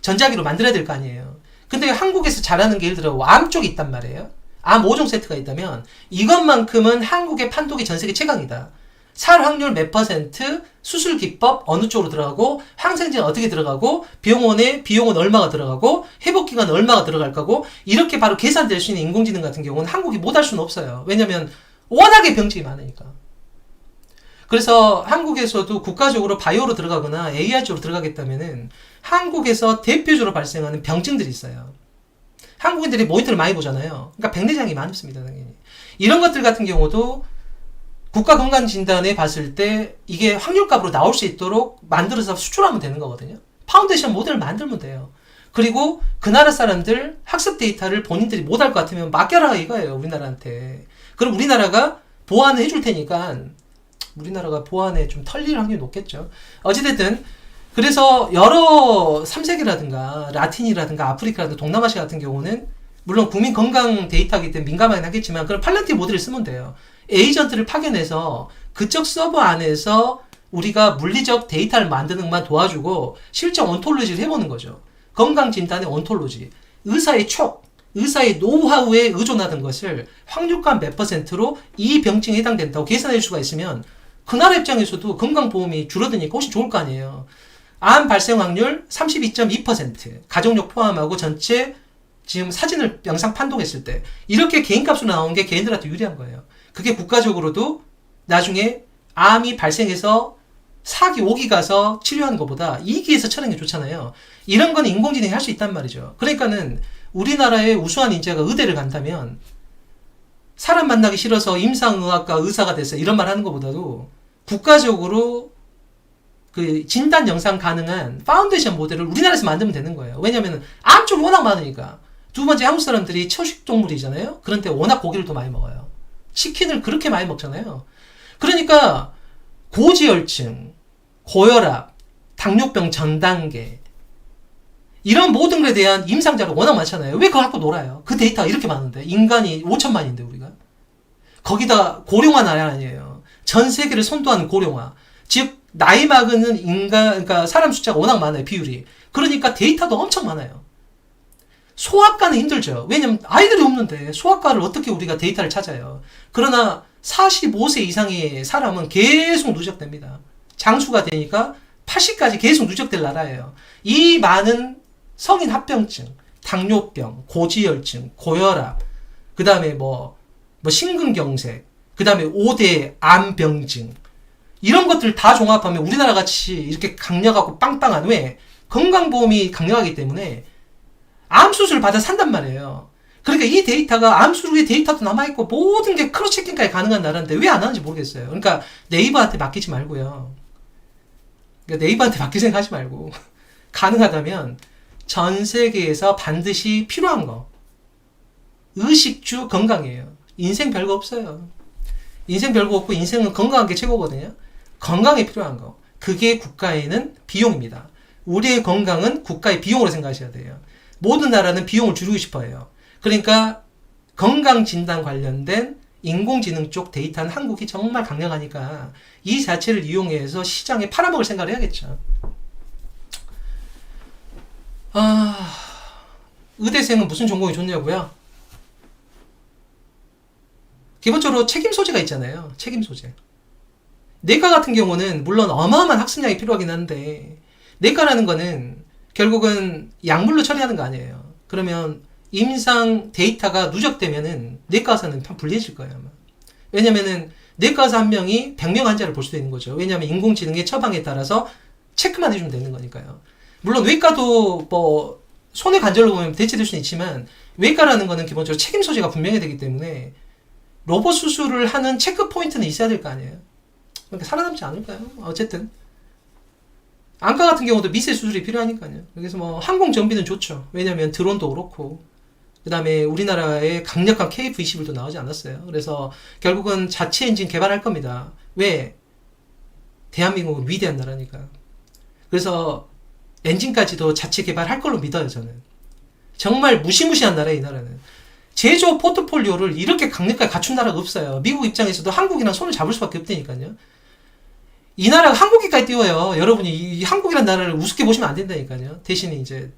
전자기로 만들어야 될 거 아니에요. 근데 한국에서 잘하는 게 예를 들어 암 쪽이 있단 말이에요. 암 5종 세트가 있다면 이것만큼은 한국의 판독이 전 세계 최강이다. 살 확률 몇 %, 수술 기법 어느 쪽으로 들어가고 항생제는 어떻게 들어가고 비용은 얼마가 들어가고 회복기간 얼마가 들어갈 거고 이렇게 바로 계산될 수 있는 인공지능 같은 경우는 한국이 못할 수는 없어요. 왜냐면 워낙에 병증이 많으니까. 그래서 한국에서도 국가적으로 바이오로 들어가거나 AI 쪽으로 들어가겠다면은 한국에서 대표적으로 발생하는 병증들이 있어요. 한국인들이 모니터를 많이 보잖아요. 그러니까 백내장이 많습니다, 당연히. 이런 것들 같은 경우도 국가건강진단에 봤을 때 이게 확률값으로 나올 수 있도록 만들어서 수출하면 되는 거거든요. 파운데이션 모델을 만들면 돼요. 그리고 그 나라 사람들 학습 데이터를 본인들이 못할 것 같으면 맡겨라 이거예요, 우리나라한테. 그럼 우리나라가 보완을 해줄 테니까 우리나라가 보안에 좀 털릴 확률이 높겠죠. 어찌됐든 그래서 여러 3세계라든가 라틴이라든가 아프리카라든가 동남아시아 같은 경우는 물론 국민 건강 데이터이기 때문에 민감하긴 하겠지만 그런 팔란티 모델을 쓰면 돼요. 에이전트를 파견해서 그쪽 서버 안에서 우리가 물리적 데이터를 만드는 것만 도와주고 실제 온톨로지를 해보는 거죠. 건강진단의 온톨로지, 의사의 의사의 노하우에 의존하던 것을 확률감 몇 %로 이 병증에 해당된다고 계산해 줄 수가 있으면 그 나라 입장에서도 건강보험이 줄어드니까 훨씬 좋을 거 아니에요. 암 발생 확률 32.2%, 가족력 포함하고 전체 지금 사진을 영상 판독했을 때 이렇게 개인값으로 나온 게 개인들한테 유리한 거예요. 그게 국가적으로도 나중에 암이 발생해서 4기, 5기 가서 치료하는 것보다 2기에서 쳐내는 게 좋잖아요. 이런 건 인공지능이 할 수 있단 말이죠. 그러니까는 우리나라의 우수한 인재가 의대를 간다면 사람 만나기 싫어서 임상의학과 의사가 됐어 이런 말 하는 것보다도 국가적으로 그 진단 영상 가능한 파운데이션 모델을 우리나라에서 만들면 되는 거예요. 왜냐면 암 쪽이 워낙 많으니까. 두 번째 한국 사람들이 초식동물이잖아요. 그런데 워낙 고기를 또 많이 먹어요. 치킨을 그렇게 많이 먹잖아요. 그러니까 고지혈증, 고혈압, 당뇨병 전 단계 이런 모든 것에 대한 임상자료가 워낙 많잖아요. 왜 그걸 갖고 놀아요? 그 데이터가 이렇게 많은데 인간이 5천만인데 우리가 거기다 고령화 나라 아니에요. 전 세계를 선도하는 고령화. 즉 나이 먹는 인간 그러니까 사람 숫자가 워낙 많아요. 비율이. 그러니까 데이터도 엄청 많아요. 소아과는 힘들죠. 왜냐면 아이들이 없는데 소아과를 어떻게 우리가 데이터를 찾아요. 그러나 45세 이상의 사람은 계속 누적됩니다. 장수가 되니까 80까지 계속 누적될 나라예요. 이 많은 성인 합병증, 당뇨병, 고지혈증, 고혈압, 그 다음에 뭐 심근경색, 그 다음에 5대 암병증, 이런 것들 다 종합하면 우리나라 같이 이렇게 강력하고 빵빵한, 왜? 건강보험이 강력하기 때문에 암수술 받아 산단 말이에요. 그러니까 이 데이터가 암수술의 데이터도 남아있고 모든 게 크로스 체킹까지 가능한 나라인데 왜 안 하는지 모르겠어요. 그러니까 네이버한테 맡기지 말고요. 그러니까 네이버한테 맡길 생각하지 말고 가능하다면 전 세계에서 반드시 필요한 거, 의식주 건강이에요. 인생 별거 없어요. 인생 별거 없고 인생은 건강한 게 최고거든요. 건강에 필요한 거, 그게 국가에는 비용입니다. 우리의 건강은 국가의 비용으로 생각하셔야 돼요. 모든 나라는 비용을 줄이고 싶어 해요. 그러니까 건강진단 관련된 인공지능 쪽 데이터는 한국이 정말 강력하니까 이 자체를 이용해서 시장에 팔아먹을 생각을 해야겠죠. 의대생은 무슨 전공이 좋냐고요? 기본적으로 책임 소재가 있잖아요. 책임 소재. 내과 같은 경우는 물론 어마어마한 학습량이 필요하긴 한데, 내과라는 거는 결국은 약물로 처리하는 거 아니에요. 그러면 임상 데이터가 누적되면은 내과 의사는 불리해질 거예요, 아마. 왜냐면은 내과 의사 한 명이 100명 환자를 볼 수도 있는 거죠. 왜냐면 인공지능의 처방에 따라서 체크만 해주면 되는 거니까요. 물론 외과도 뭐 손의 관절로 보면 대체될 수는 있지만, 외과라는 거는 기본적으로 책임 소재가 분명히 되기 때문에 로봇 수술을 하는 체크 포인트는 있어야 될 거 아니에요. 그러니까 살아남지 않을까요? 어쨌든 안과 같은 경우도 미세 수술이 필요하니까요. 그래서 뭐 항공 정비는 좋죠. 왜냐면 드론도 그렇고, 그 다음에 우리나라에 강력한 KF-21도 나오지 않았어요. 그래서 결국은 자체 엔진 개발할 겁니다. 왜? 대한민국은 위대한 나라니까. 그래서 엔진까지도 자체 개발할 걸로 믿어요, 저는. 정말 무시무시한 나라예요, 이 나라는. 제조 포트폴리오를 이렇게 강력하게 갖춘 나라가 없어요. 미국 입장에서도 한국이랑 손을 잡을 수밖에 없다니까요. 이 나라가 한국에까지 띄워요. 여러분이 이 한국이라는 나라를 우습게 보시면 안 된다니까요. 대신에 이제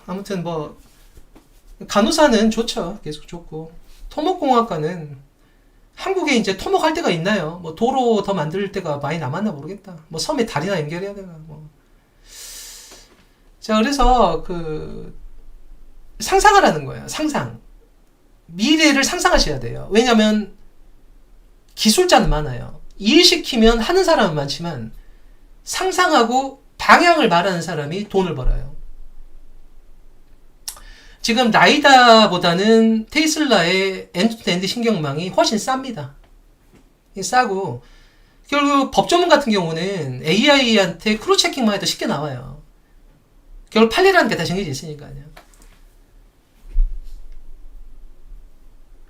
아무튼 뭐 간호사는 좋죠. 계속 좋고, 토목공학과는 한국에 이제 토목할 데가 있나요? 뭐 도로 더 만들 데가 많이 남았나 모르겠다. 뭐 섬에 다리나 연결해야 되나 뭐. 자, 그래서 상상하라는 거예요. 상상. 미래를 상상하셔야 돼요. 왜냐면 기술자는 많아요. 일 시키면 하는 사람은 많지만 상상하고 방향을 말하는 사람이 돈을 벌어요. 지금 라이다보다는 테슬라의 엔드-투-엔드 신경망이 훨씬 쌉니다. 싸고, 결국 법조문 같은 경우는 AI한테 크로스 체킹만 해도 쉽게 나와요. 결국 판례라는 게 다 정해져 있으니까요.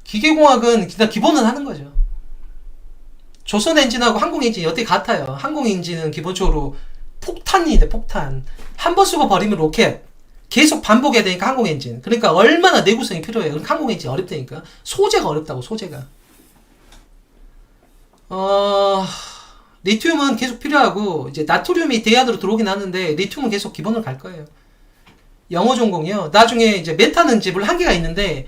기계공학은 일단 기본은 하는 거죠. 조선 엔진하고 항공 엔진이 어떻게 같아요? 항공 엔진은 기본적으로 폭탄이 돼, 폭탄. 한 번 쓰고 버리면 로켓. 계속 반복해야 되니까 항공 엔진. 그러니까 얼마나 내구성이 필요해요. 그러니까 항공 엔진 어렵다니까. 소재가 어렵다고, 소재가. 리튬은 계속 필요하고, 이제 나트륨이 대안으로 들어오긴 하는데, 리튬은 계속 기본으로 갈 거예요. 영어 전공이요. 나중에 이제 메타는 이제 물론 한계가 있는데,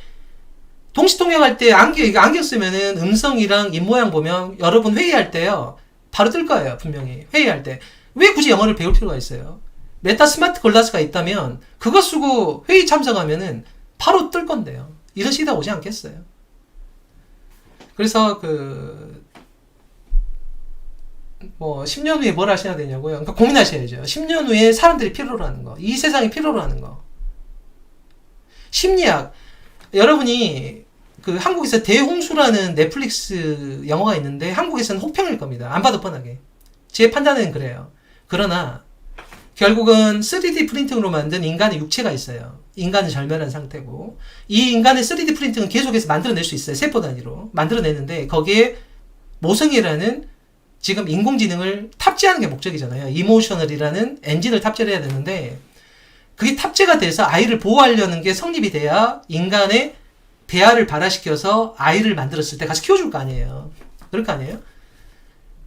동시통역할 때 안경 쓰면은 음성이랑 입모양 보면 여러분 회의할 때요, 바로 뜰 거예요, 분명히. 회의할 때. 왜 굳이 영어를 배울 필요가 있어요? 메타 스마트 글라스가 있다면 그거 쓰고 회의 참석하면은 바로 뜰 건데요. 이런 시대가 오지 않겠어요? 그래서 10년 후에 뭘 하셔야 되냐고요? 그러니까 고민하셔야죠. 10년 후에 사람들이 필요로 하는 거, 이 세상이 필요로 하는 거. 심리학. 여러분이 한국에서 대홍수라는 넷플릭스 영화가 있는데 한국에서는 혹평일 겁니다. 안 봐도 뻔하게. 제 판단은 그래요. 그러나 결국은 3D 프린팅으로 만든 인간의 육체가 있어요. 인간은 절멸한 상태고, 이 인간의 3D 프린팅은 계속해서 만들어낼 수 있어요. 세포 단위로 만들어내는데, 거기에 모성이라는 지금 인공지능을 탑재하는 게 목적이잖아요. 이모셔널이라는 엔진을 탑재를 해야 되는데, 그게 탑재가 돼서 아이를 보호하려는 게 성립이 돼야 인간의 배아를 발화시켜서 아이를 만들었을 때 가서 키워줄 거 아니에요. 그럴 거 아니에요?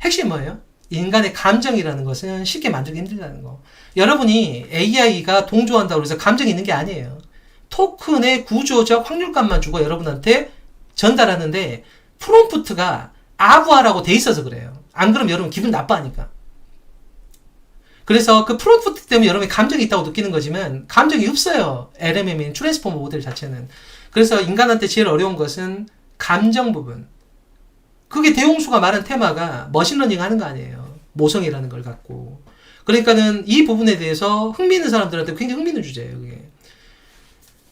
핵심이 뭐예요? 인간의 감정이라는 것은 쉽게 만들기 힘들다는 거. 여러분이 AI가 동조한다고 해서 감정이 있는 게 아니에요. 토큰의 구조적 확률값만 주고 여러분한테 전달하는데 프롬프트가 아부하라고 돼 있어서 그래요. 안 그러면 여러분 기분 나빠하니까. 그래서 그 프롬프트 때문에 여러분이 감정이 있다고 느끼는 거지만 감정이 없어요. LMM인 트랜스포머 모델 자체는. 그래서 인간한테 제일 어려운 것은 감정 부분. 그게 대홍수가 말한 테마가 머신러닝 하는 거 아니에요. 모성이라는 걸 갖고. 그러니까는 이 부분에 대해서 흥미 있는 사람들한테 굉장히 흥미 있는 주제예요. 그게.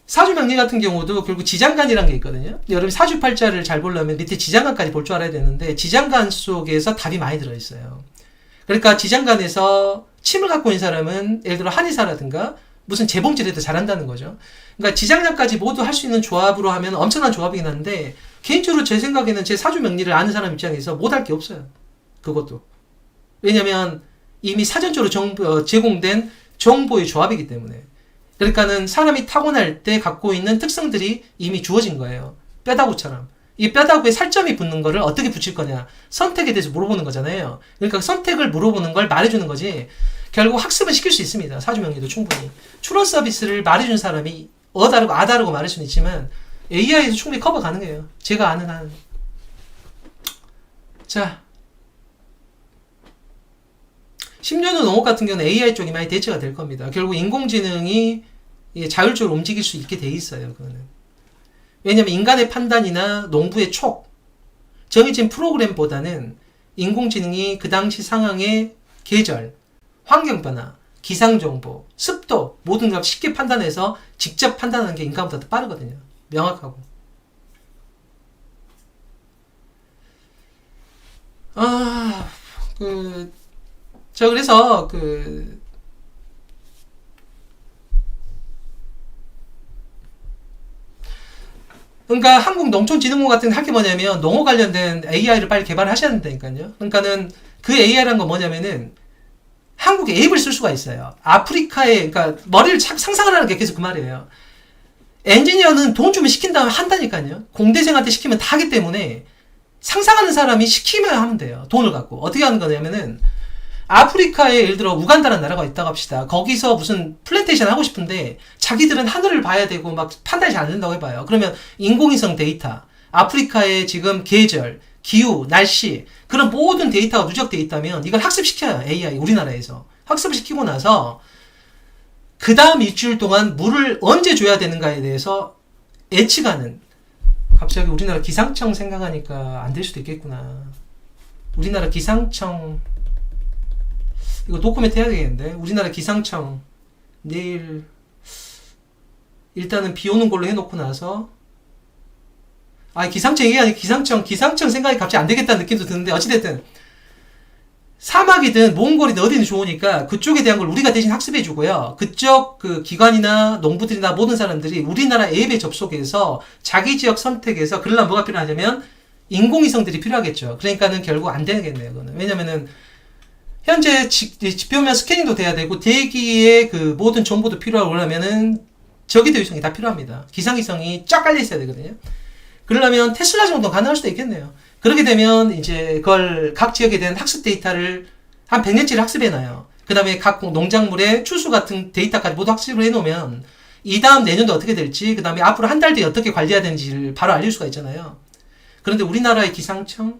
사주명리 같은 경우도 결국 지장간이라는 게 있거든요. 여러분 사주팔자를 잘 보려면 밑에 지장간까지 볼 줄 알아야 되는데 지장간 속에서 답이 많이 들어있어요. 그러니까 지장간에서 침을 갖고 있는 사람은 예를 들어 한의사라든가 무슨 재봉질해도 잘한다는 거죠. 그러니까 지장간까지 모두 할 수 있는 조합으로 하면 엄청난 조합이긴 한데 개인적으로 제 생각에는 제 사주명리를 아는 사람 입장에서 못할 게 없어요. 그것도. 왜냐면 이미 사전적으로 제공된 정보의 조합이기 때문에. 그러니까는 사람이 타고날 때 갖고 있는 특성들이 이미 주어진 거예요. 뼈다구처럼. 이 뼈다구에 살점이 붙는 거를 어떻게 붙일 거냐. 선택에 대해서 물어보는 거잖아요. 그러니까 선택을 물어보는 걸 말해주는 거지. 결국 학습은 시킬 수 있습니다. 사주명리도 충분히. 추론 서비스를 말해준 사람이 어다르고 아다르고 말할 수는 있지만 AI에서 충분히 커버 가능해요. 제가 아는 한. 자. 10년 후 농업 같은 경우는 AI 쪽이 많이 대체가 될 겁니다. 결국 인공지능이 자율적으로 움직일 수 있게 돼 있어요. 그거는. 왜냐면 인간의 판단이나 농부의 촉, 정해진 프로그램보다는 인공지능이 그 당시 상황의 계절, 환경변화, 기상정보, 습도 모든 걸 쉽게 판단해서 직접 판단하는 게 인간보다 더 빠르거든요. 명확하고. 그래서 그러니까 한국농촌진흥원 같은 게 할 게 뭐냐면 농어 관련된 AI를 빨리 개발하셔야 된다니까요. 그러니까는 그 AI라는 건 뭐냐면은 한국에 앱을 쓸 수가 있어요. 아프리카에 그러니까 머리를 상상을 하는 게 계속 그 말이에요. 엔지니어는 돈 주면 시킨 다음에 한다니까요. 공대생한테 시키면 다 하기 때문에 상상하는 사람이 시키면 하면 돼요. 돈을 갖고. 어떻게 하는 거냐면은 아프리카에 예를 들어 우간다라는 나라가 있다고 합시다. 거기서 무슨 플랜테이션 하고 싶은데 자기들은 하늘을 봐야 되고 막 판단이 잘 안 된다고 해봐요. 그러면 인공위성 데이터, 아프리카의 지금 계절, 기후, 날씨 그런 모든 데이터가 누적돼 있다면 이걸 학습시켜요. AI 우리나라에서. 학습을 시키고 나서 그 다음 일주일 동안 물을 언제 줘야 되는가에 대해서 예측하는. 갑자기 우리나라 기상청 생각하니까 안 될 수도 있겠구나. 우리나라 기상청 이거 도큐멘트 해야 되겠는데. 우리나라 기상청 내일 일단은 비 오는 걸로 해놓고 나서 기상청 얘기 아니고 기상청 생각이 갑자기 안 되겠다는 느낌도 드는데 어찌됐든 사막이든 몽골이든 어디든 좋으니까 그쪽에 대한 걸 우리가 대신 학습해 주고요. 그쪽 그 기관이나 농부들이나 모든 사람들이 우리나라 앱에 접속해서 자기 지역 선택해서 그러려면 뭐가 필요하냐면 인공위성들이 필요하겠죠. 그러니까는 결국 안 되겠네요. 그거는. 왜냐면은 현재 지표면 스캐닝도 돼야 되고 대기의 그 모든 정보도 필요하고 그러면은 저기도 위성이 다 필요합니다. 기상위성이 쫙 깔려 있어야 되거든요. 그러려면 테슬라 정도 가능할 수도 있겠네요. 그렇게 되면 이제 그걸 각 지역에 대한 학습 데이터를 한 100년치를 학습해놔요. 그 다음에 각 농작물의 추수 같은 데이터까지 모두 학습을 해놓으면 이 다음 내년도 어떻게 될지 그 다음에 앞으로 한 달 뒤에 어떻게 관리해야 되는지를 바로 알릴 수가 있잖아요. 그런데 우리나라 기상청에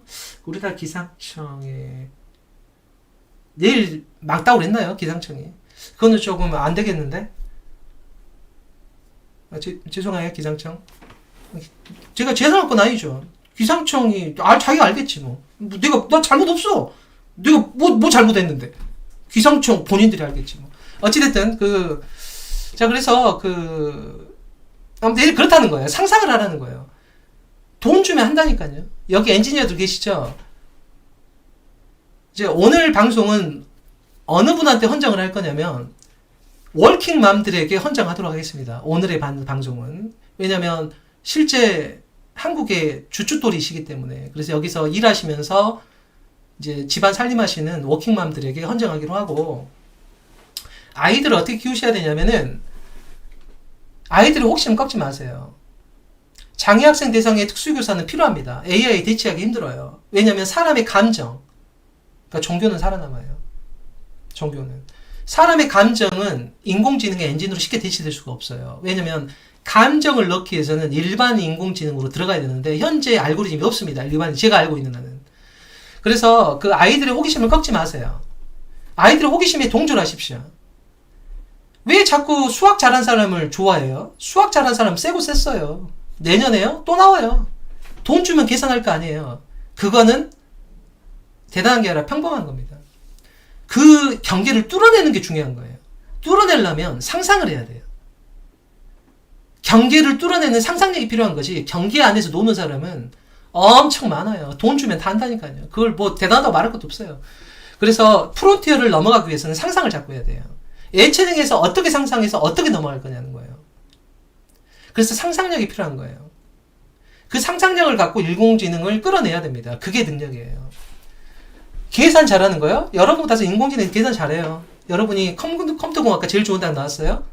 내일 막다고 그랬나요? 기상청이. 그거는 조금 안 되겠는데? 죄송해요, 기상청. 제가 죄송할 건 아니죠. 기상청이, 자기가 알겠지, 뭐. 나 잘못 없어. 내가 뭐 잘못했는데. 기상청 본인들이 알겠지, 뭐. 어찌됐든, 그래서, 아무튼 그렇다는 거예요. 상상을 하라는 거예요. 돈 주면 한다니까요. 여기 엔지니어들 계시죠? 이제 오늘 방송은 어느 분한테 헌정을 할 거냐면 워킹맘들에게 헌정하도록 하겠습니다. 오늘의 방송은. 왜냐면 실제 한국의 주춧돌이시기 때문에. 그래서 여기서 일하시면서 이제 집안 살림하시는 워킹맘들에게 헌정하기로 하고, 아이들을 어떻게 키우셔야 되냐면은 아이들을 혹시나 꺾지 마세요. 장애학생 대상의 특수교사는 필요합니다. AI 대체하기 힘들어요. 왜냐면 사람의 감정, 그러니까 종교는 살아남아요. 종교는. 사람의 감정은 인공지능의 엔진으로 쉽게 대체될 수가 없어요. 왜냐면 감정을 넣기 위해서는 일반 인공지능으로 들어가야 되는데 현재 알고리즘이 없습니다. 일반 제가 알고 있는 한은. 그래서 그 아이들의 호기심을 꺾지 마세요. 아이들의 호기심에 동조를 하십시오. 왜 자꾸 수학 잘한 사람을 좋아해요? 수학 잘한 사람 세고 셌어요. 내년에요? 또 나와요. 돈 주면 계산할 거 아니에요. 그거는 대단한 게 아니라 평범한 겁니다. 그 경계를 뚫어내는 게 중요한 거예요. 뚫어내려면 상상을 해야 돼요. 경계를 뚫어내는 상상력이 필요한 거지, 경계 안에서 노는 사람은 엄청 많아요. 돈 주면 다 한다니까요. 그걸 뭐 대단하다고 말할 것도 없어요. 그래서 프론티어를 넘어가기 위해서는 상상을 자꾸 해야 돼요. 예체능에서 어떻게 상상해서 어떻게 넘어갈 거냐는 거예요. 그래서 상상력이 필요한 거예요. 그 상상력을 갖고 인공지능을 끌어내야 됩니다. 그게 능력이에요. 계산 잘하는 거요? 여러분 따서 인공지능 계산 잘해요. 여러분이 컴퓨터공학과 제일 좋은 대학 나왔어요?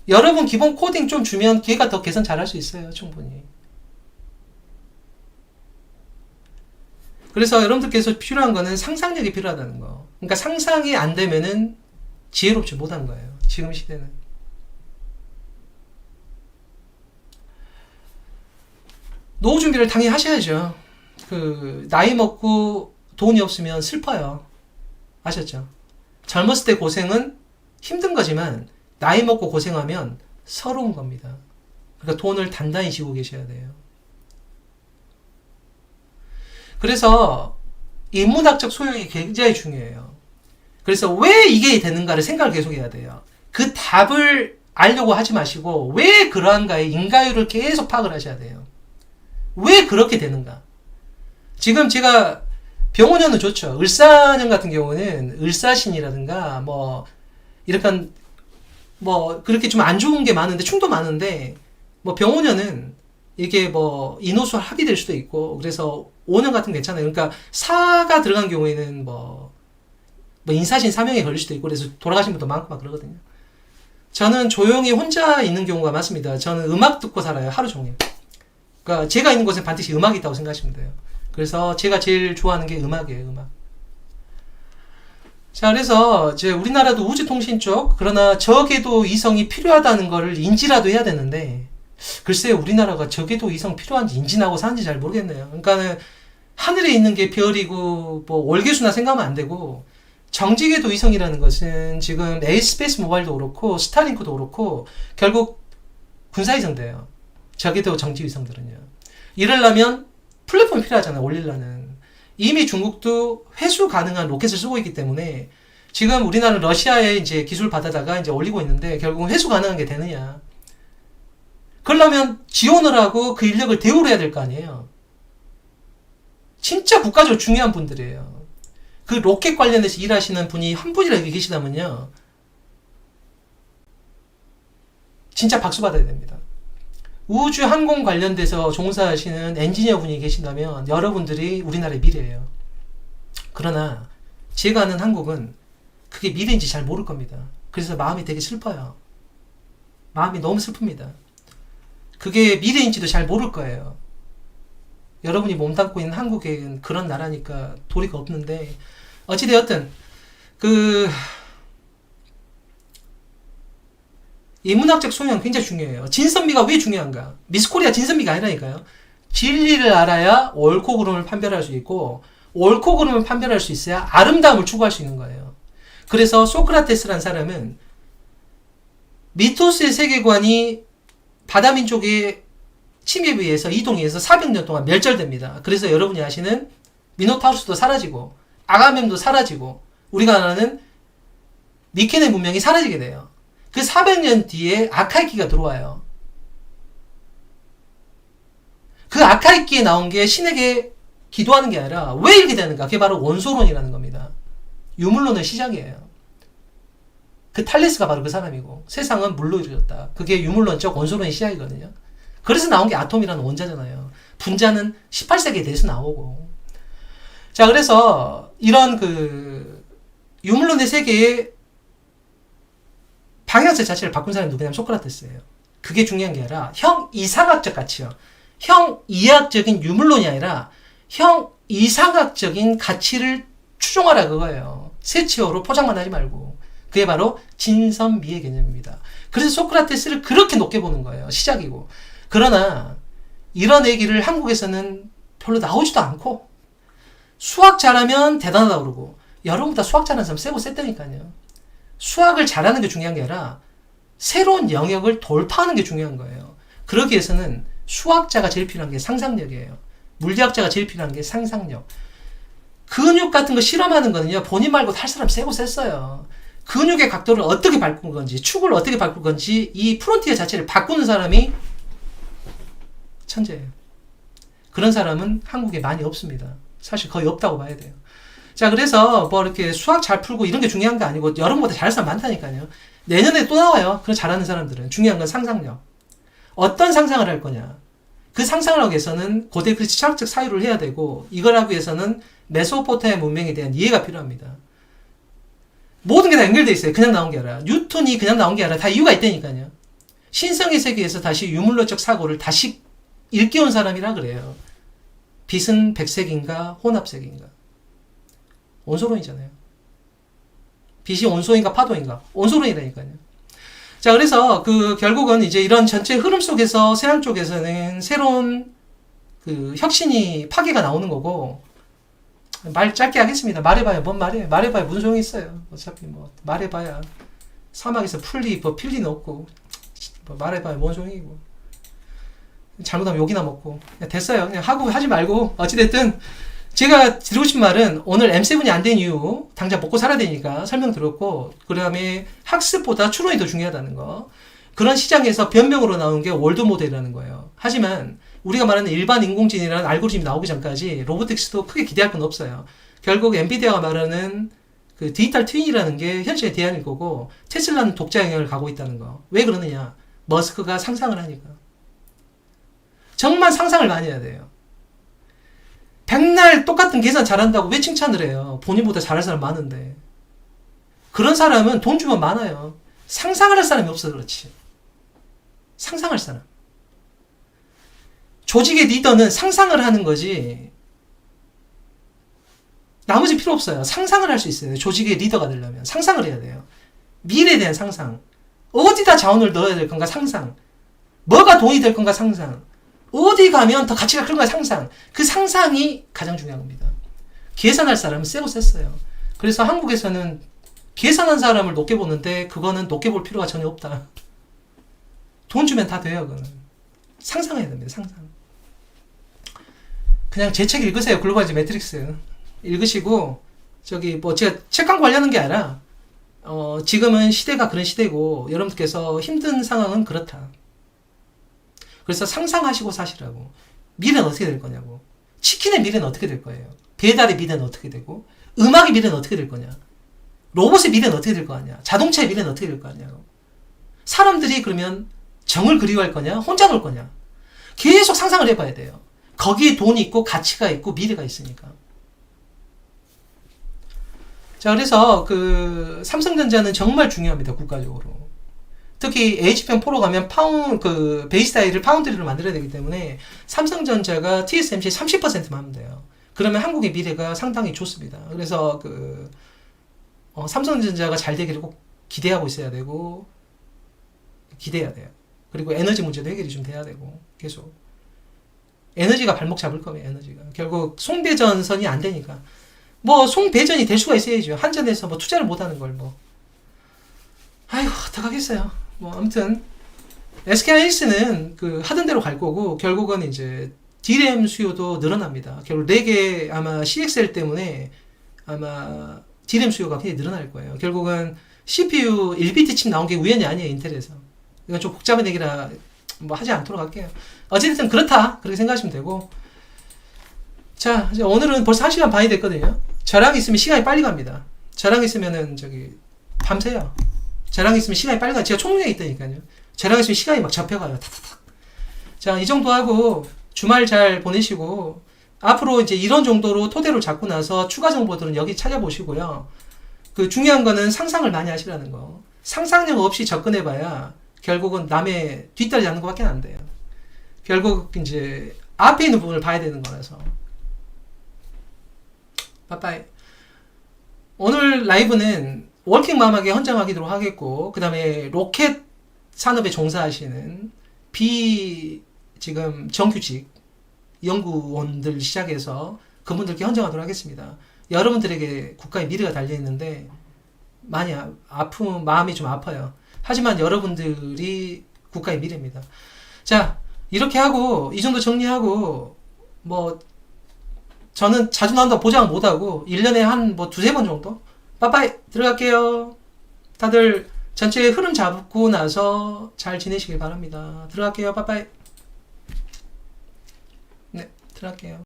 여러분 기본 코딩 좀 주면 걔가 더 계산 잘할 수 있어요. 충분히. 그래서 여러분들께서 필요한 거는 상상력이 필요하다는 거. 그러니까 상상이 안 되면은 지혜롭지 못한 거예요. 지금 시대는. 노후 준비를 당연히 하셔야죠. 나이 먹고 돈이 없으면 슬퍼요. 아셨죠? 젊었을 때 고생은 힘든 거지만 나이 먹고 고생하면 서러운 겁니다. 그러니까 돈을 단단히 쥐고 계셔야 돼요. 그래서 인문학적 소양이 굉장히 중요해요. 그래서 왜 이게 되는가를 생각을 계속 해야 돼요. 그 답을 알려고 하지 마시고 왜 그러한가의 인과율을 계속 파악을 하셔야 돼요. 왜 그렇게 되는가. 지금 제가 병원연은 좋죠. 을사년 같은 경우는 을사신이라든가 뭐 이렇게 뭐 그렇게 좀 안 좋은 게 많은데 충도 많은데 뭐 병원연은 이게 뭐 인호수 합의될 수도 있고 그래서 5년 같은 게 괜찮아요. 그러니까 사가 들어간 경우에는 뭐 인사신 사명에 걸릴 수도 있고 그래서 돌아가신 분도 많고 막 그러거든요. 저는 조용히 혼자 있는 경우가 많습니다. 저는 음악 듣고 살아요. 하루 종일. 그러니까 제가 있는 곳에 반드시 음악이 있다고 생각하시면 돼요. 그래서 제가 제일 좋아하는 게 음악이에요. 음악. 자, 그래서 이제 우리나라도 우주통신 쪽 그러나 저궤도 이성이 필요하다는 거를 인지라도 해야 되는데 글쎄요, 우리나라가 저궤도 이성 필요한지 인지하고 사는지 잘 모르겠네요. 그러니까는 하늘에 있는 게 별이고 뭐 월계수나 생각하면 안 되고 정지궤도 이성이라는 것은 지금 에이스페이스 모바일도 그렇고 스타링크도 그렇고 결국 군사위성돼요. 저궤도 정지 위성들은요. 이러려면 플랫폼이 필요하잖아요. 올리려는. 이미 중국도 회수 가능한 로켓을 쓰고 있기 때문에 지금 우리나라는 러시아에 이제 기술 받아다가 이제 올리고 있는데 결국은 회수 가능한 게 되느냐. 그러려면 지원을 하고 그 인력을 대우를 해야 될 거 아니에요. 진짜 국가적으로 중요한 분들이에요. 그 로켓 관련해서 일하시는 분이 한 분이라도 계시다면요. 진짜 박수 받아야 됩니다. 우주 항공 관련돼서 종사하시는 엔지니어 분이 계신다면 여러분들이 우리나라의 미래예요. 그러나 제가 아는 한국은 그게 미래인지 잘 모를 겁니다. 그래서 마음이 되게 슬퍼요. 마음이 너무 슬픕니다. 그게 미래인지도 잘 모를 거예요. 여러분이 몸담고 있는 한국은 그런 나라니까 도리가 없는데 어찌되었든 인문학적 소양 굉장히 중요해요. 진선미가 왜 중요한가? 미스코리아 진선미가 아니라니까요. 진리를 알아야 옳고 그름을 판별할 수 있고 옳고 그름을 판별할 수 있어야 아름다움을 추구할 수 있는 거예요. 그래서 소크라테스라는 사람은 미토스의 세계관이 바다민족의 침입에 의해서 이동에 의해서 400년 동안 멸절됩니다. 그래서 여러분이 아시는 미노타우스도 사라지고 아가멤도 사라지고 우리가 아는 미케네 문명이 사라지게 돼요. 그 400년 뒤에 아카이키가 들어와요. 그 아카이키에 나온 게 신에게 기도하는 게 아니라 왜 이렇게 되는가? 그게 바로 원소론이라는 겁니다. 유물론의 시작이에요. 그 탈레스가 바로 그 사람이고 세상은 물로 이루어졌다. 그게 유물론적 원소론의 시작이거든요. 그래서 나온 게 아톰이라는 원자잖아요. 분자는 18세기에 대해서 나오고. 자, 그래서 이런 유물론의 세계의 방향제 자체를 바꾼 사람이 누구냐면 소크라테스예요. 그게 중요한 게 아니라 형 이상학적 가치요. 형 이학적인 유물론이 아니라 형 이상학적인 가치를 추종하라 그거예요. 세치어로 포장만 하지 말고. 그게 바로 진선미의 개념입니다. 그래서 소크라테스를 그렇게 높게 보는 거예요. 시작이고. 그러나 이런 얘기를 한국에서는 별로 나오지도 않고 수학 잘하면 대단하다고 그러고 여러분보다 수학 잘하는 사람 세고 셌다니까요. 수학을 잘하는 게 중요한 게 아니라 새로운 영역을 돌파하는 게 중요한 거예요. 그러기 위해서는 수학자가 제일 필요한 게 상상력이에요. 물리학자가 제일 필요한 게 상상력. 근육 같은 거 실험하는 거는요, 본인 말고 할 사람 세고 셌어요. 근육의 각도를 어떻게 바꾼 건지, 축을 어떻게 바꿀 건지, 이 프론티어 자체를 바꾸는 사람이 천재예요. 그런 사람은 한국에 많이 없습니다. 사실 거의 없다고 봐야 돼요. 자, 그래서 뭐 이렇게 수학 잘 풀고 이런 게 중요한 게 아니고, 여러분보다 잘하는 사람 많다니까요. 내년에 또 나와요. 그런 잘하는 사람들은. 중요한 건 상상력. 어떤 상상을 할 거냐. 그 상상을 하기 위해서는 고대 그리스 철학적 사유를 해야 되고, 이걸 하기 위해서는 메소포타미아 문명에 대한 이해가 필요합니다. 모든 게 다 연결되어 있어요. 그냥 나온 게 아니라. 뉴턴이 그냥 나온 게 아니라 다 이유가 있다니까요. 신성의 세계에서 다시 유물론적 사고를 다시 일깨운 사람이라 그래요. 빛은 백색인가 혼합색인가. 온소론이잖아요. 빛이 온소인가 파도인가. 온소론이라니까요. 자, 그래서 결국은 이제 이런 전체 흐름 속에서 서양 쪽에서는 새로운 혁신이 파괴가 나오는 거고, 말 짧게 하겠습니다. 말해봐야 뭔 말이에요. 말해봐야 무슨 소용이 있어요. 어차피 뭐 말해봐야 사막에서 필리는 없고, 뭐 말해봐야 뭔 소용이고, 잘못하면 욕이나 먹고. 그냥 됐어요. 그냥 하지 말고. 어찌됐든 제가 드리고 싶은 말은 오늘 M7이 안 된 이유, 당장 먹고 살아야 되니까 설명드렸고, 그 다음에 학습보다 추론이 더 중요하다는 거. 그런 시장에서 변명으로 나온 게 월드 모델이라는 거예요. 하지만 우리가 말하는 일반 인공지능이라는 알고리즘이 나오기 전까지 로보틱스도 크게 기대할 건 없어요. 결국 엔비디아가 말하는 그 디지털 트윈이라는 게 현실의 대안일 거고, 테슬라는 독자 영역을 가고 있다는 거. 왜 그러느냐? 머스크가 상상을 하니까. 정말 상상을 많이 해야 돼요. 백날 똑같은 계산 잘한다고 왜 칭찬을 해요? 본인보다 잘할 사람 많은데. 그런 사람은 돈 주면 많아요. 상상을 할 사람이 없어서 그렇지. 상상할 사람. 조직의 리더는 상상을 하는 거지, 나머지 필요 없어요. 상상을 할 수 있어요. 조직의 리더가 되려면 상상을 해야 돼요. 미래에 대한 상상. 어디다 자원을 넣어야 될 건가 상상. 뭐가 돈이 될 건가 상상. 어디 가면 더 가치가 클 건가 상상. 그 상상이 가장 중요한 겁니다. 계산할 사람은 세고 셌어요. 그래서 한국에서는 계산한 사람을 높게 보는데 그거는 높게 볼 필요가 전혀 없다. 돈 주면 다 돼요. 그거는 상상해야 됩니다. 상상. 그냥 제 책 읽으세요. 글로벌지 매트릭스 읽으시고, 저기 뭐 제가 책 광고 하려는 게 아니라 지금은 시대가 그런 시대고 여러분들께서 힘든 상황은 그렇다. 그래서 상상하시고 사시라고. 미래는 어떻게 될 거냐고. 치킨의 미래는 어떻게 될 거예요. 배달의 미래는 어떻게 되고, 음악의 미래는 어떻게 될 거냐. 로봇의 미래는 어떻게 될 거 아니야. 자동차의 미래는 어떻게 될 거 아니냐고. 사람들이 그러면 정을 그리워할 거냐, 혼자 놀 거냐. 계속 상상을 해봐야 돼요. 거기에 돈이 있고 가치가 있고 미래가 있으니까. 자, 그래서 삼성전자는 정말 중요합니다. 국가적으로. 특히 H편 포로 가면 베이스 타일을 파운드리로 만들어야 되기 때문에 삼성전자가 TSMC 30%만 하면 돼요. 그러면 한국의 미래가 상당히 좋습니다. 그래서 삼성전자가 잘 되기를 꼭 기대하고 있어야 되고, 기대해야 돼요. 그리고 에너지 문제도 해결이 좀 돼야 되고, 계속. 에너지가 발목 잡을 거예요, 에너지가. 결국 송배전선이 안 되니까. 뭐 송배전이 될 수가 있어야죠. 한전에서 뭐 투자를 못 하는 걸 뭐. 아이고, 어떡하겠어요. 뭐 아무튼 SK하이닉스는 하던 대로 갈 거고, 결국은 이제 DRAM 수요도 늘어납니다. 결국 4개 아마 CXL 때문에 아마 DRAM 수요가 굉장히 늘어날 거예요. 결국은 CPU 1비트 칩 나온 게 우연이 아니에요, 인텔에서. 이건 좀 복잡한 얘기라 뭐 하지 않도록 할게요. 어쨌든 그렇다, 그렇게 생각하시면 되고. 자, 이제 오늘은 벌써 1시간 반이 됐거든요. 저랑 있으면 시간이 빨리 갑니다. 저랑 있으면은 밤새요. 저랑 있으면 시간이 빨리 가요. 제가 총력이 있다니까요. 저랑 있으면 시간이 막 잡혀가요. 탁탁탁. 자, 이 정도 하고 주말 잘 보내시고, 앞으로 이제 이런 정도로 토대로 잡고 나서 추가 정보들은 여기 찾아보시고요. 중요한 거는 상상을 많이 하시라는 거. 상상력 없이 접근해봐야 결국은 남의 뒷다리 잡는 것밖에 안 돼요. 결국 이제 앞에 있는 부분을 봐야 되는 거라서. 빠빠이. 오늘 라이브는 워킹맘에게 헌정하기로 하겠고, 그 다음에 로켓 산업에 종사하시는 지금 정규직 연구원들 시작해서 그분들께 헌정하도록 하겠습니다. 여러분들에게 국가의 미래가 달려있는데 많이 마음이 좀 아파요. 하지만 여러분들이 국가의 미래입니다. 자, 이렇게 하고 이 정도 정리하고 뭐 저는 자주 나온다고 보장 못하고 1년에 한 뭐 두세 번 정도? 빠빠이 들어갈게요. 다들 전체 흐름 잡고 나서 잘 지내시길 바랍니다. 들어갈게요. 빠빠이. 네, 들어갈게요.